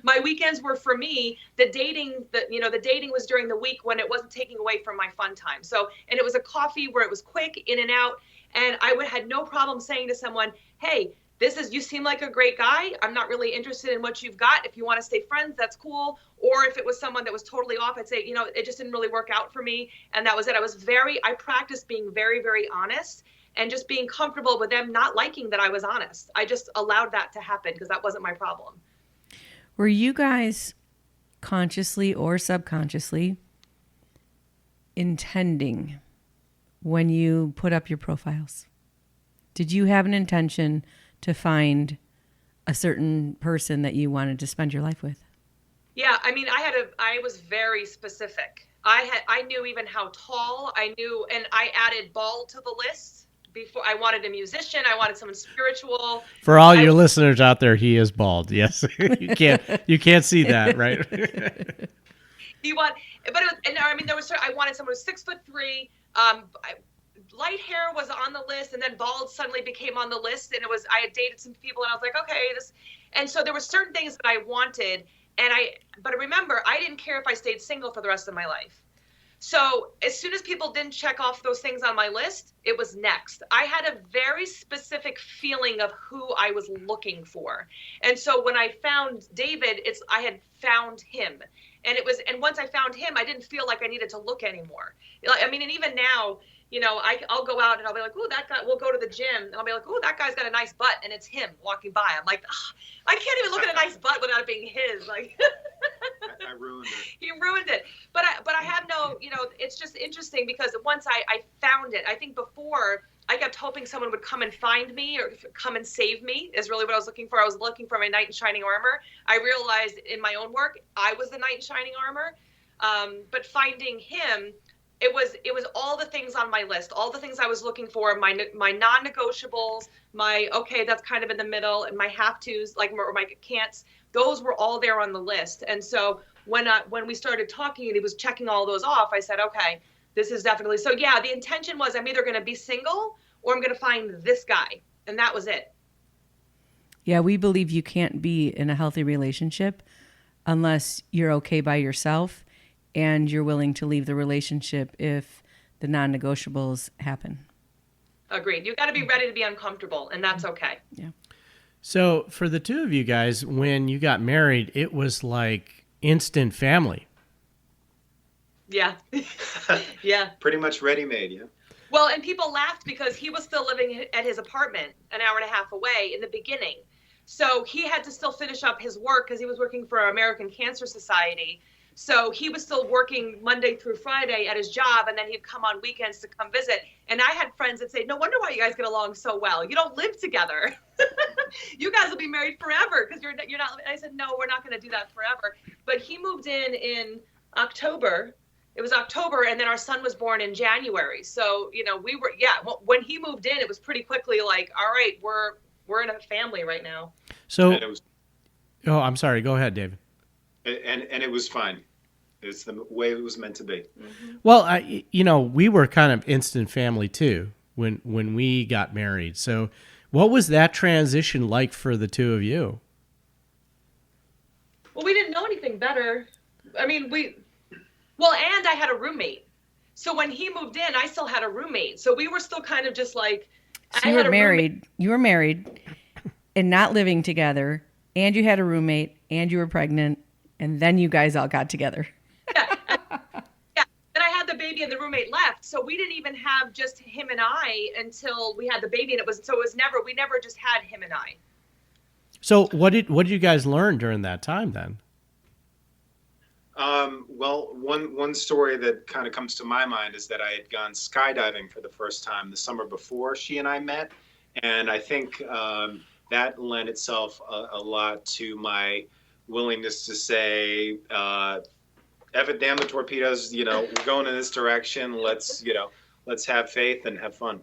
My weekends were for me, the dating was during the week when it wasn't taking away from my fun time. So, and it was a coffee where it was quick, in and out. And I had no problem saying to someone, hey, you seem like a great guy. I'm not really interested in what you've got. If you want to stay friends, that's cool. Or if it was someone that was totally off, I'd say, it just didn't really work out for me. And that was it. I practiced being very, very honest and just being comfortable with them not liking that I was honest. I just allowed that to happen because that wasn't my problem. Were you guys consciously or subconsciously intending when you put up your profiles? Did you have an intention to find a certain person that you wanted to spend your life with? Yeah, I was very specific. I knew even how tall I knew, and I added bald to the list. Before, I wanted a musician, I wanted someone spiritual. For all your listeners out there, he is bald. Yes, you can't see that, right? I wanted someone who's 6'3". Light hair was on the list, and then bald suddenly became on the list, and I had dated some people, and I was like, okay, and so there were certain things that I wanted, but remember, I didn't care if I stayed single for the rest of my life. So as soon as people didn't check off those things on my list, it was next. I had a very specific feeling of who I was looking for. And so when I found David, I had found him. And once I found him, I didn't feel like I needed to look anymore. And even now, I'll go out and I'll be like, ooh, that guy, we'll go to the gym. And I'll be like, ooh, that guy's got a nice butt. And it's him walking by. I'm like, I can't even look at a nice butt without it being his. Like, I ruined it. He ruined it. But I have no, it's just interesting because once I found it, I think before I kept hoping someone would come and find me or come and save me is really what I was looking for. I was looking for my knight in shining armor. I realized in my own work, I was the knight in shining armor. But finding him, it was all the things on my list, all the things I was looking for, my non-negotiables, my okay, that's kind of in the middle, and my have tos, like, or my can'ts. Those were all there on the list. And so when we started talking and he was checking all those off, I said, okay, this is definitely. So yeah, the intention was I'm either going to be single or I'm going to find this guy, and that was it. Yeah, we believe you can't be in a healthy relationship unless you're okay by yourself and you're willing to leave the relationship if the non-negotiables happen. Agreed. You got to be ready to be uncomfortable, and that's okay. Yeah. So for the two of you guys, when you got married, it was like instant family. Yeah. Yeah. Pretty much ready-made, yeah. Well, and people laughed because he was still living at his apartment an hour and a half away in the beginning. So he had to still finish up his work because he was working for American Cancer Society. So he was still working Monday through Friday at his job, and then he'd come on weekends to come visit. And I had friends that say, no wonder why you guys get along so well. You don't live together. You guys will be married forever because you're not. And I said, no, we're not going to do that forever. But he moved in October. It was October, and then our son was born in January. So, we were, when he moved in, it was pretty quickly like, all right, we're in a family right now. So, I'm sorry. Go ahead, David. And it was fine. It's the way it was meant to be. Mm-hmm. Well, we were kind of instant family too when we got married. So what was that transition like for the two of you? Well, we didn't know anything better. I mean, and I had a roommate. So when he moved in, I still had a roommate. So we were still kind of just like, so you were married and not living together, and you had a roommate, and you were pregnant, and then you guys all got together. Yeah. Then I had the baby and the roommate left. So we didn't even have just him and I until we had the baby. And we never just had him and I. So what did you guys learn during that time then? Well, one story that kind of comes to my mind is that I had gone skydiving for the first time the summer before she and I met. And I think that lent itself a lot to my willingness to say, F it, damn the torpedoes, we're going in this direction. Let's have faith and have fun.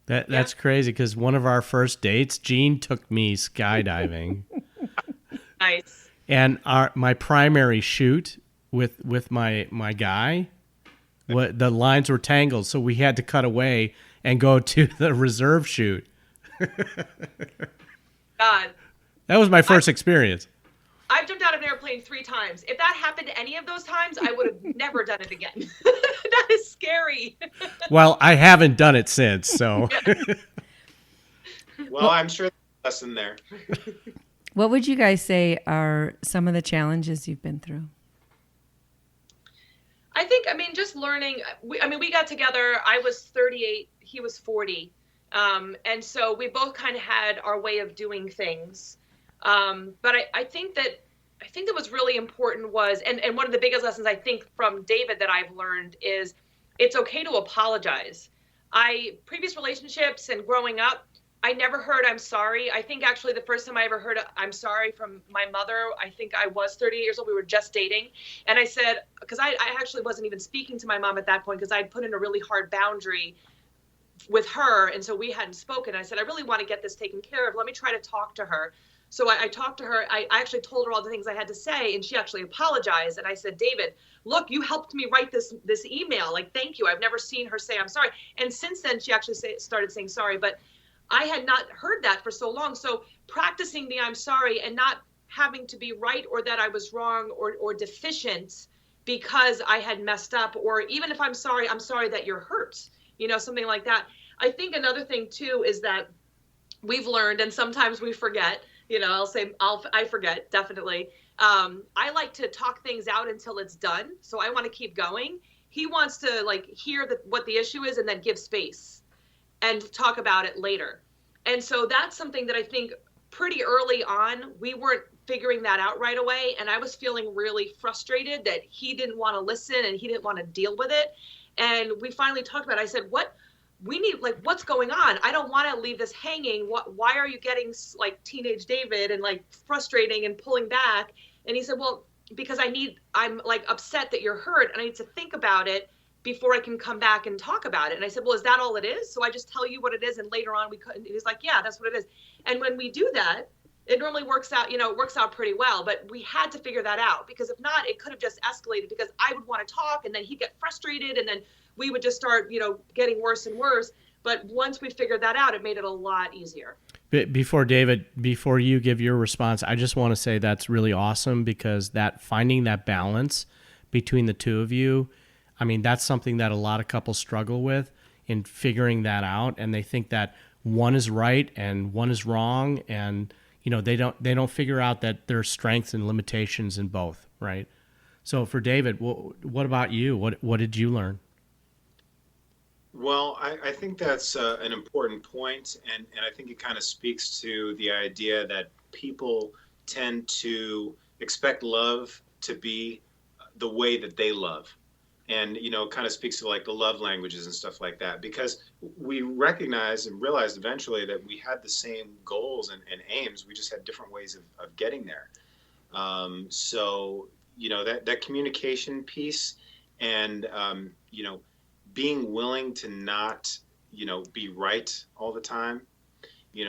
That's crazy because one of our first dates, Gene took me skydiving. Nice. And my primary shoot with my guy, the lines were tangled, so we had to cut away and go to the reserve shoot. God. That was my first experience. I've jumped out of an airplane 3 times. If that happened any of those times, I would have never done it again. That is scary. Well, I haven't done it since, so. Well, I'm sure there's a lesson there. What would you guys say are some of the challenges you've been through? I think, just learning. We got together. I was 38. He was 40. And so we both kind of had our way of doing things. But I think that was really important was, and one of the biggest lessons I think from David that I've learned is it's okay to apologize. Previous relationships and growing up, I never heard I'm sorry. I think actually the first time I ever heard I'm sorry from my mother, I think I was 38 years old. We were just dating. And I said, because I actually wasn't even speaking to my mom at that point because I'd put in a really hard boundary with her. And so we hadn't spoken. I said, I really want to get this taken care of. Let me try to talk to her. So I talked to her. I actually told her all the things I had to say, and she actually apologized. And I said, David, look, you helped me write this email. Like, thank you. I've never seen her say I'm sorry. And since then, she actually started saying sorry. But I had not heard that for so long. So practicing the I'm sorry and not having to be right or that I was wrong or deficient because I had messed up, or even if I'm sorry that you're hurt, something like that. I think another thing, too, is that we've learned, and sometimes we forget, I forget, definitely. I like to talk things out until it's done. So I want to keep going. He wants to hear what the issue is and then give space and talk about it later. And so that's something that I think pretty early on, we weren't figuring that out right away. And I was feeling really frustrated that he didn't want to listen and he didn't want to deal with it. And we finally talked about it. I said, what's going on? I don't want to leave this hanging. Why are you getting like teenage David and like frustrating and pulling back? And he said, well, because I'm like upset that you're hurt and I need to think about it before I can come back and talk about it. And I said, well, is that all it is? So I just tell you what it is. And later on we couldn't, he's like, yeah, that's what it is. And when we do that, it normally works out, it works out pretty well, but we had to figure that out, because if not, it could have just escalated, because I would want to talk and then he'd get frustrated and then we would just start, getting worse and worse. But once we figured that out, it made it a lot easier. Before you give your response, I just want to say that's really awesome, because that finding that balance between the two of you, I mean, that's something that a lot of couples struggle with, in figuring that out, and they think that one is right and one is wrong, and they don't figure out that there's strengths and limitations in both, right? So for David, what about you? What did you learn? Well, I think that's an important point, and I think it kind of speaks to the idea that people tend to expect love to be the way that they love. And, it kind of speaks to like the love languages and stuff like that, because we recognized and realized eventually that we had the same goals and aims. We just had different ways of getting there. So, that communication piece and, being willing to not, be right all the time,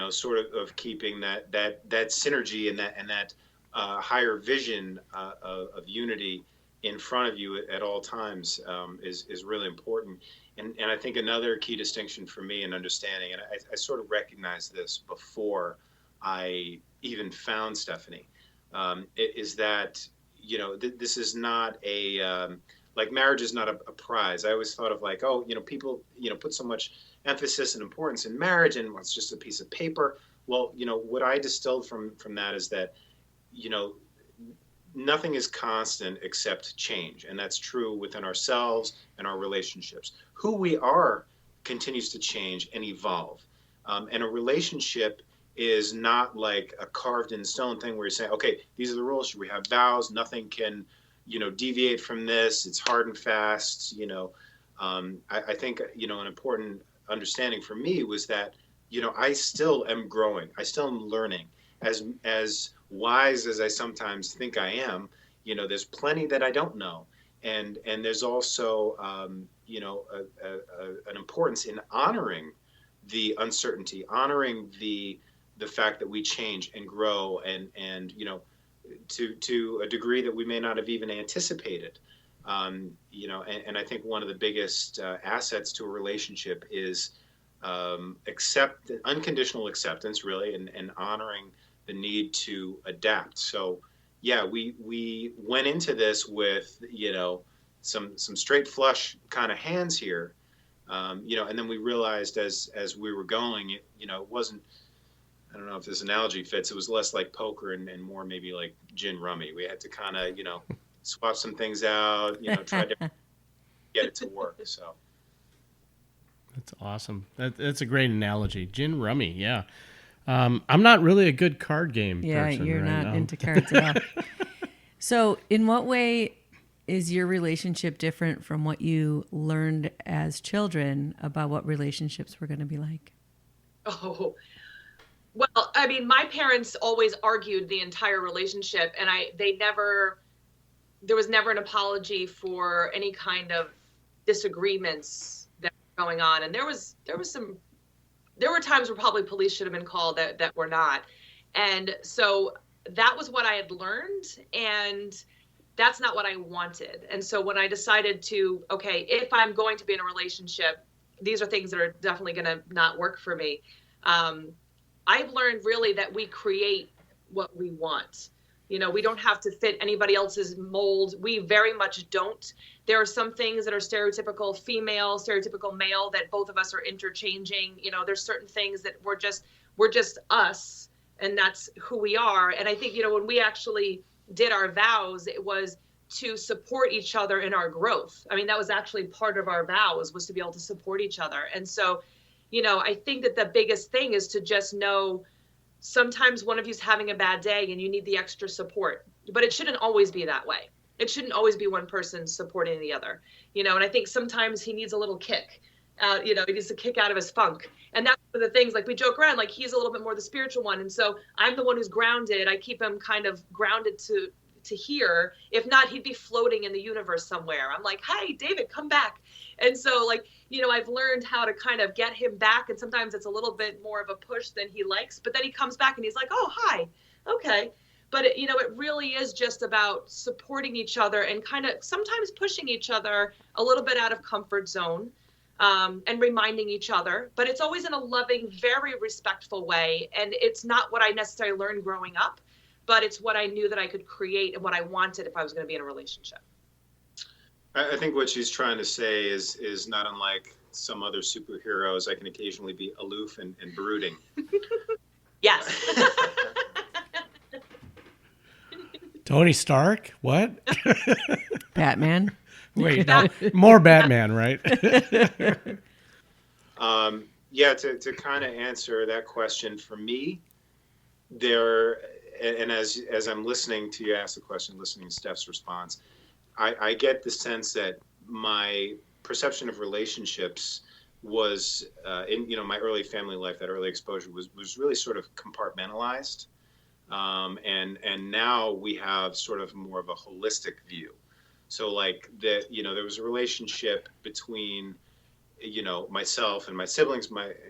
sort of keeping that synergy and that higher vision of unity in front of you at all times is really important. And I think another key distinction for me in understanding, and I sort of recognized this before I even found Stephanie, is that, this is not like marriage is not a prize. I always thought of like, oh, people, put so much emphasis and importance in marriage, and it's just a piece of paper. Well, what I distilled from that is that, nothing is constant except change. And that's true within ourselves and our relationships. Who we are continues to change and evolve. And a relationship is not like a carved in stone thing where you say, okay, these are the rules. We have vows. Nothing can, deviate from this. It's hard and fast. I think, an important understanding for me was that, I still am growing. I still am learning. As wise as I sometimes think I am, there's plenty that I don't know. And there's also, an importance in honoring the uncertainty, honoring the fact that we change and grow and to a degree that we may not have even anticipated. And I think one of the biggest assets to a relationship is unconditional acceptance, really, and honoring the need to adapt. So, yeah, we went into this with some straight flush kind of hands here, and then we realized as we were going, it wasn't. I don't know if this analogy fits. It was less like poker and more maybe like gin rummy. We had to kind of swap some things out, try to get it to work. So that's awesome. That's a great analogy. Gin rummy, yeah. I'm not really a good card game person. Yeah, you're right not now. into cards at all. So in what way is your relationship different from what you learned as children about what relationships were going to be like? Oh, well, I mean, my parents always argued the entire relationship, and there was never an apology for any kind of disagreements that were going on. And there were times where probably police should have been called that were not. And so that was what I had learned, and that's not what I wanted. And so when I decided to, okay, if I'm going to be in a relationship, these are things that are definitely going to not work for me. I've learned really that we create what we want. We don't have to fit anybody else's mold. We very much don't. There are some things that are stereotypical female, stereotypical male that both of us are interchanging. There's certain things that we're just us, and that's who we are. And I think, when we actually did our vows, it was to support each other in our growth. I mean, that was actually part of our vows, was to be able to support each other. And so, I think that the biggest thing is to just know sometimes one of you's having a bad day and you need the extra support, but it shouldn't always be that way. It shouldn't always be one person supporting the other, and I think sometimes he needs a little kick, he needs a kick out of his funk. And that's one of the things, like we joke around, like he's a little bit more the spiritual one. And so I'm the one who's grounded. I keep him kind of grounded to hear. If not, he'd be floating in the universe somewhere. I'm like, hi, David, come back. And so, like, I've learned how to kind of get him back. And sometimes it's a little bit more of a push than he likes. But then he comes back and he's like, oh, hi. Okay. But, it really is just about supporting each other and kind of sometimes pushing each other a little bit out of comfort zone. And reminding each other, but it's always in a loving, very respectful way. And it's not what I necessarily learned growing up, but it's what I knew that I could create and what I wanted if I was going to be in a relationship. I think what she's trying to say is not unlike some other superheroes. I can occasionally be aloof and brooding. Yes. Tony Stark? What? Batman. Wait, no, more Batman, right? Yeah, to kind of answer that question for me, and as I'm listening to you ask the question, listening to Steph's response, I get the sense that my perception of relationships was in my early family life, that early exposure was really sort of compartmentalized, and now we have sort of more of a holistic view. So like that, there was a relationship between, myself and my siblings,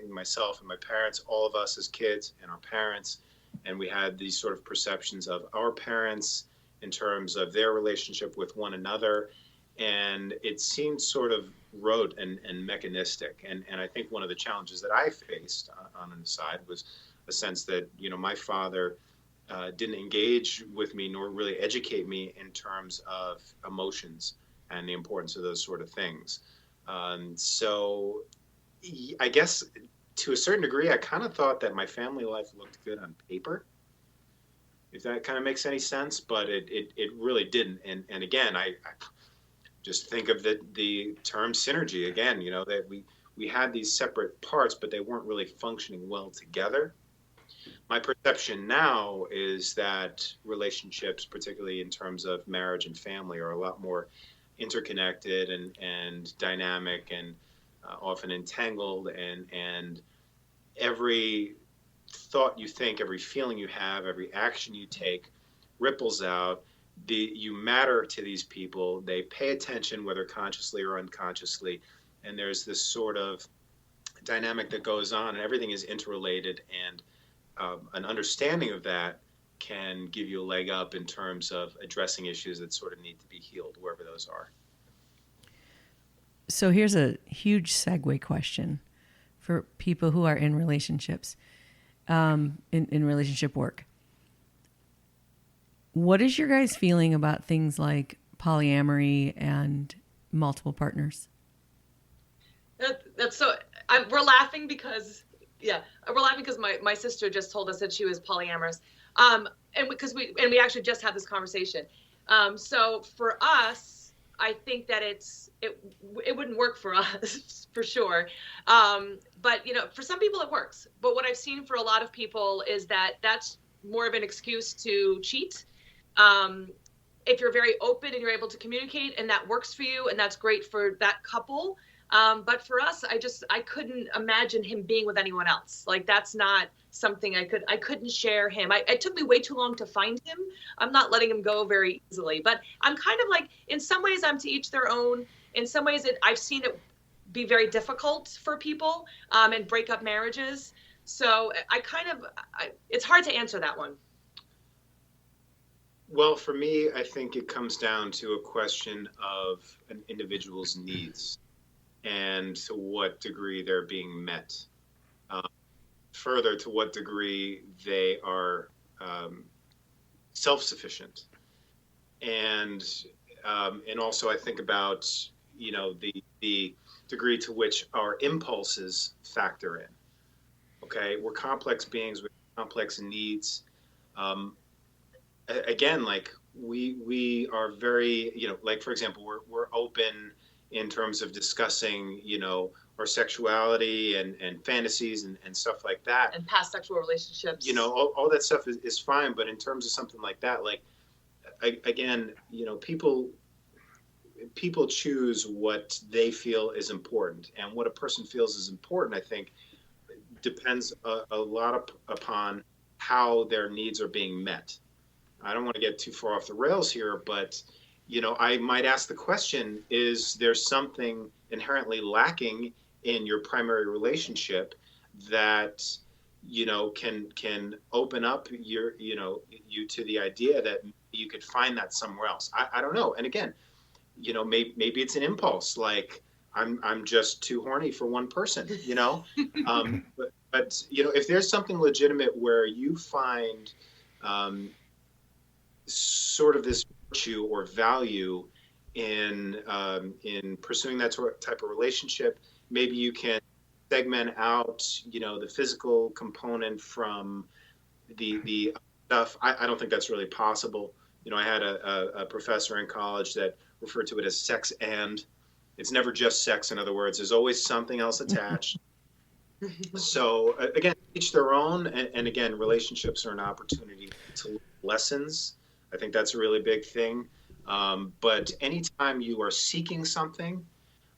myself and my parents, all of us as kids and our parents. And we had these sort of perceptions of our parents in terms of their relationship with one another. And it seemed sort of rote and mechanistic. And I think one of the challenges that I faced on an aside was a sense that, my father didn't engage with me nor really educate me in terms of emotions and the importance of those sort of things. So I guess to a certain degree, I kind of thought that my family life looked good on paper, if that kind of makes any sense, but it really didn't. And again, I just think of the term synergy again, that we had these separate parts, but they weren't really functioning well together. My perception now is that relationships, particularly in terms of marriage and family, are a lot more interconnected and dynamic and often entangled. And every thought you think, every feeling you have, every action you take ripples out. You matter to these people. They pay attention, whether consciously or unconsciously. And there's this sort of dynamic that goes on, and everything is interrelated. And an understanding of that can give you a leg up in terms of addressing issues that sort of need to be healed, wherever those are. So here's a huge segue question for people who are in relationships, in relationship work. What is your guys' feeling about things like polyamory and multiple partners? That's so. We're laughing because. Yeah, we're laughing because my sister just told us that she was polyamorous, and because we actually just had this conversation. So for us, I think that it wouldn't work for us for sure. But for some people it works. But what I've seen for a lot of people is that that's more of an excuse to cheat. If you're very open and you're able to communicate, and that works for you, and that's great for that couple. But for us, I couldn't imagine him being with anyone else. Like, that's not something I couldn't share him. It took me way too long to find him. I'm not letting him go very easily, but I'm kind of like, in some ways I'm to each their own. In some ways I've seen it be very difficult for people, and break up marriages. So it's hard to answer that one. Well, for me, I think it comes down to a question of an individual's needs and to what degree they're being met. Further, to what degree they are self-sufficient. And also I think about, the degree to which our impulses factor in. Okay, we're complex beings with complex needs. Again, like we are very, like, for example, we're open in terms of discussing, our sexuality and fantasies and stuff like that. And past sexual relationships. All that stuff is fine. But in terms of something like that, like, again, people choose what they feel is important. And what a person feels is important, I think, depends a lot upon how their needs are being met. I don't want to get too far off the rails here, but I might ask the question, is there something inherently lacking in your primary relationship that, can open up you to the idea that you could find that somewhere else? I don't know. And again, maybe it's an impulse, like I'm just too horny for one person, but if there's something legitimate where you find sort of this virtue or value in pursuing that type of relationship, maybe you can segment out the physical component from the stuff. I don't think that's really possible. I had a professor in college that referred to it as sex, and it's never just sex. In other words, there's always something else attached. So again, each their own, and again, relationships are an opportunity to learn lessons. I think that's a really big thing. But anytime you are seeking something,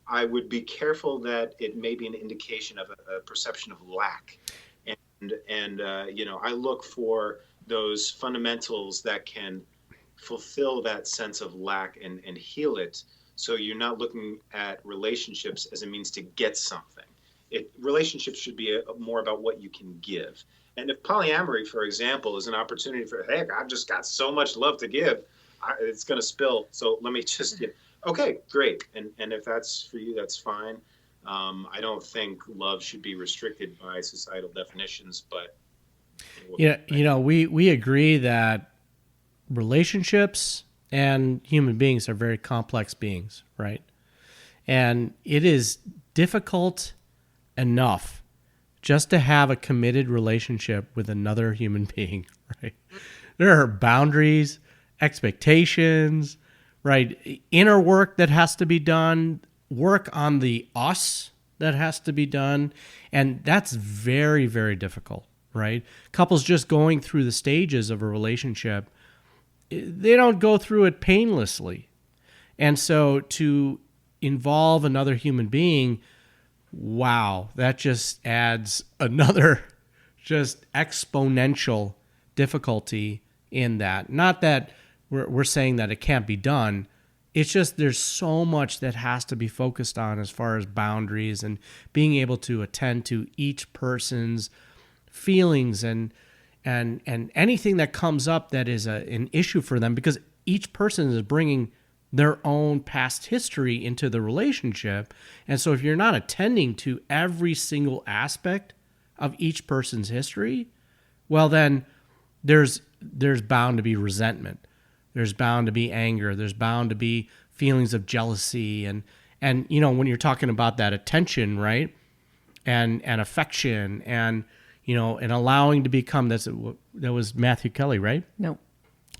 I would be careful that it may be an indication of a perception of lack. And I look for those fundamentals that can fulfill that sense of lack and heal it. So you're not looking at relationships as a means to get something. Relationships should be more about what you can give. And if polyamory, for example, is an opportunity for, hey, I've just got so much love to give, it's going to spill. So let me just get, okay, great. And if that's for you, that's fine. I don't think love should be restricted by societal definitions, but we agree that relationships and human beings are very complex beings, right? And it is difficult enough just to have a committed relationship with another human being, right? There are boundaries, expectations, right? Inner work that has to be done, work on the us that has to be done. And that's very, very difficult, right? Couples just going through the stages of a relationship, they don't go through it painlessly. And so to involve another human being, wow, that just adds another just exponential difficulty in that. Not that we're saying that it can't be done. It's just there's so much that has to be focused on as far as boundaries and being able to attend to each person's feelings and anything that comes up that is an issue for them, because each person is bringing their own past history into the relationship. And so if you're not attending to every single aspect of each person's history, well, then there's bound to be resentment. There's bound to be anger. There's bound to be feelings of jealousy. And when you're talking about that attention, right? And affection and allowing to become, that was Matthew Kelly, right? No.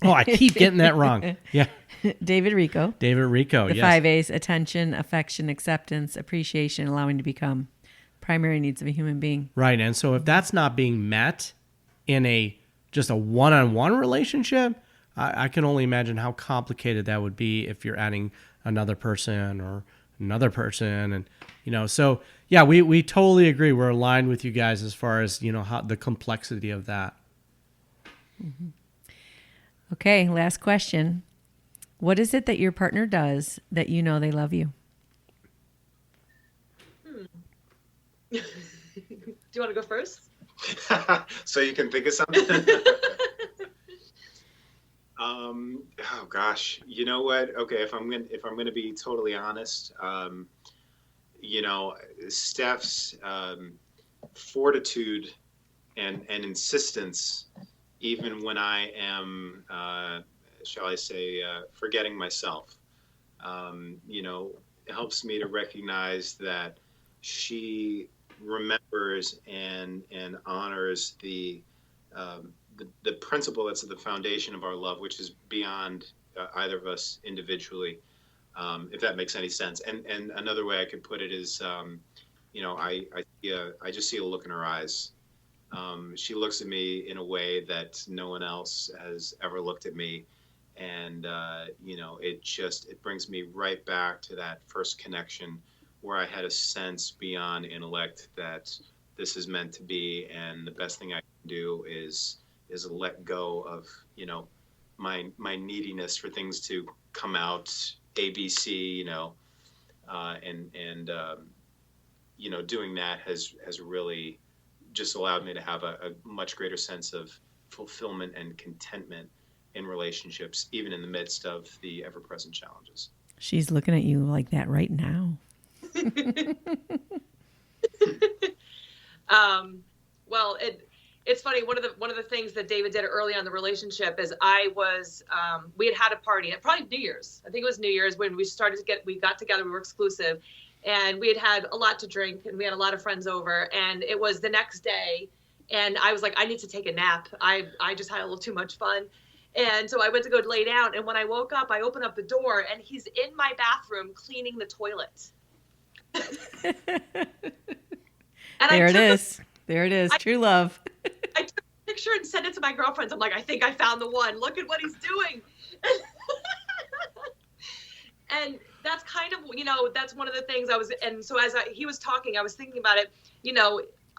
Oh, I keep getting that wrong. Yeah. David Rico. The yes. 5 A's: attention, affection, acceptance, appreciation, allowing to become. Primary needs of a human being. Right. And so if that's not being met in just a one-on-one relationship, I can only imagine how complicated that would be if you're adding another person or another person. And, so yeah, we totally agree. We're aligned with you guys as far as, how the complexity of that. Mm-hmm. Okay. Last question. What is it that your partner does that they love you? Do you want to go first? So you can think of something? Oh gosh, you know what? Okay, if I'm gonna be totally honest, Steph's fortitude and insistence, even when I am, shall I say, forgetting myself, helps me to recognize that she remembers and honors the principle that's at the foundation of our love, which is beyond either of us individually, if that makes any sense. And another way I could put it is, I just see a look in her eyes. She looks at me in a way that no one else has ever looked at me. And, it brings me right back to that first connection where I had a sense beyond intellect that this is meant to be. And the best thing I can do is let go of, my neediness for things to come out ABC, and doing that has really just allowed me to have a much greater sense of fulfillment and contentment in relationships, even in the midst of the ever-present challenges. She's looking at you like that right now. Well, it's funny. One of the things that David did early on in the relationship is we had a party at probably New Year's. I think it was New Year's when we got together. We were exclusive, and we had a lot to drink, and we had a lot of friends over. And it was the next day, and I was like, I need to take a nap. I just had a little too much fun, and so I went to go lay down. And when I woke up, I opened up the door, and he's in my bathroom cleaning the toilet. And There it is. True love. I took a picture and sent it to my girlfriends. I'm like, I think I found the one. Look at what he's doing. And that's kind of, that's one of the things so as he was talking, I was thinking about it,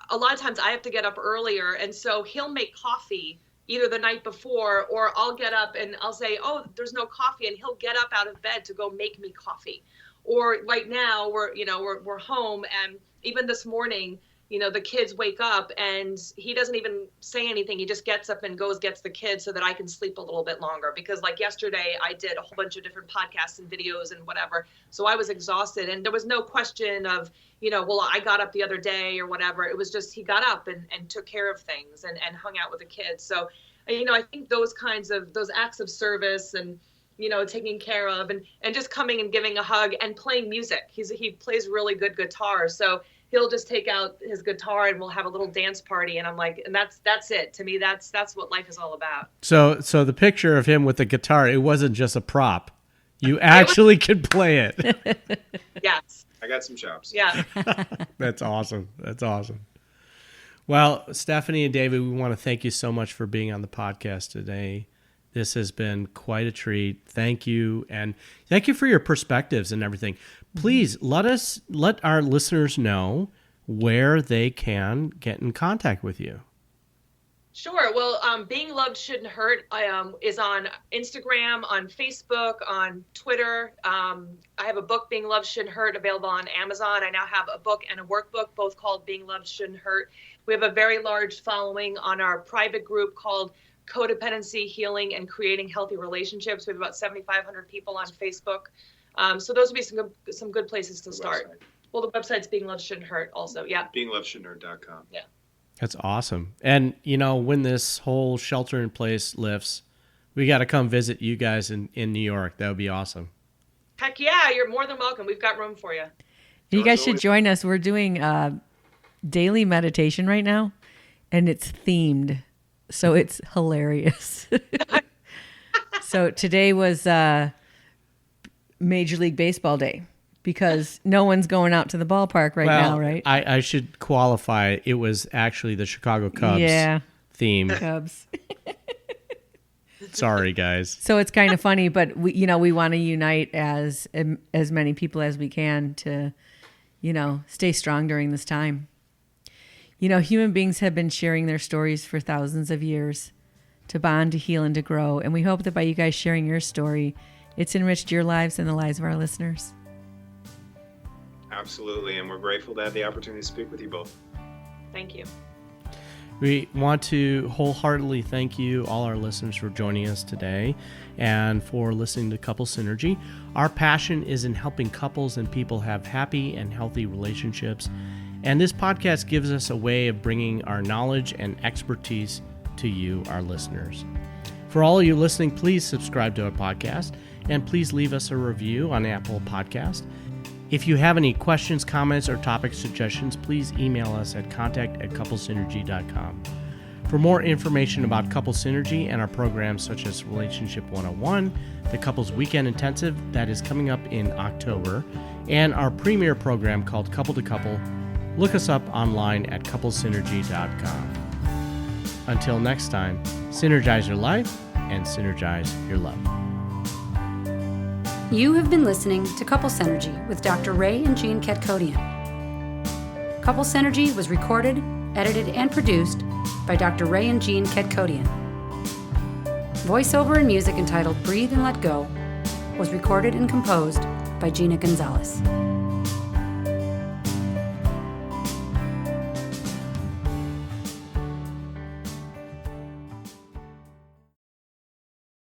a lot of times I have to get up earlier. And so he'll make coffee either the night before, or I'll get up and I'll say, oh, there's no coffee. And he'll get up out of bed to go make me coffee. Or right now we're home, and even this morning, the kids wake up and he doesn't even say anything. He just gets up and gets the kids so that I can sleep a little bit longer, because like yesterday I did a whole bunch of different podcasts and videos and whatever. So I was exhausted, and there was no question of, well, I got up the other day or whatever. It was just, he got up and took care of things and hung out with the kids. So, I think those acts of service and, taking care of and just coming and giving a hug and playing music. He plays really good guitar. So he'll just take out his guitar and we'll have a little dance party. And I'm like, and that's it. To me, that's what life is all about. So the picture of him with the guitar, it wasn't just a prop. You actually could play it. Yes. I got some chops. Yeah. That's awesome. Well, Stephanie and David, we want to thank you so much for being on the podcast today. This has been quite a treat. Thank you. And thank you for your perspectives and everything. Please let our listeners know where they can get in contact with you. Sure. Well, Being Loved Shouldn't Hurt is on Instagram, on Facebook, on Twitter. I have a book, Being Loved Shouldn't Hurt, available on Amazon. I now have a book and a workbook, both called Being Loved Shouldn't Hurt. We have a very large following on our private group called Codependency, Healing, and Creating Healthy Relationships. We have about 7,500 people on Facebook. So those would be some good places to start. Website. Well, the website's Being Loved Shouldn't Hurt also. Yeah. BeingLovedShouldn'tHurt.com. Yeah. That's awesome. And, when this whole shelter in place lifts, we got to come visit you guys in New York. That would be awesome. Heck yeah. You're more than welcome. We've got room for you. You guys should join us. We're doing daily meditation right now, and it's themed. So it's hilarious. So today was Major League Baseball Day, because no one's going out to the ballpark now, right? I should qualify. It was actually the Chicago Cubs theme. Cubs. Sorry, guys. So it's kind of funny, but we want to unite as many people as we can to, stay strong during this time. Human beings have been sharing their stories for thousands of years to bond, to heal, and to grow. And we hope that by you guys sharing your story, it's enriched your lives and the lives of our listeners. Absolutely. And we're grateful to have the opportunity to speak with you both. Thank you. We want to wholeheartedly thank you, all our listeners, for joining us today and for listening to Couple Synergy. Our passion is in helping couples and people have happy and healthy relationships. And this podcast gives us a way of bringing our knowledge and expertise to you, our listeners. For all of you listening, please subscribe to our podcast and please leave us a review on Apple Podcast. If you have any questions, comments, or topic suggestions, please email us at contact@couplesynergy.com. For more information about Couple Synergy and our programs such as Relationship 101, the Couples Weekend Intensive that is coming up in October, and our premier program called Couple to Couple, look us up online at couplesynergy.com. Until next time, synergize your life and synergize your love. You have been listening to Couple Synergy with Dr. Ray and Jean Ketkodian. Couple Synergy was recorded, edited, and produced by Dr. Ray and Jean Ketkodian. Voiceover and music entitled Breathe and Let Go was recorded and composed by Gina Gonzalez.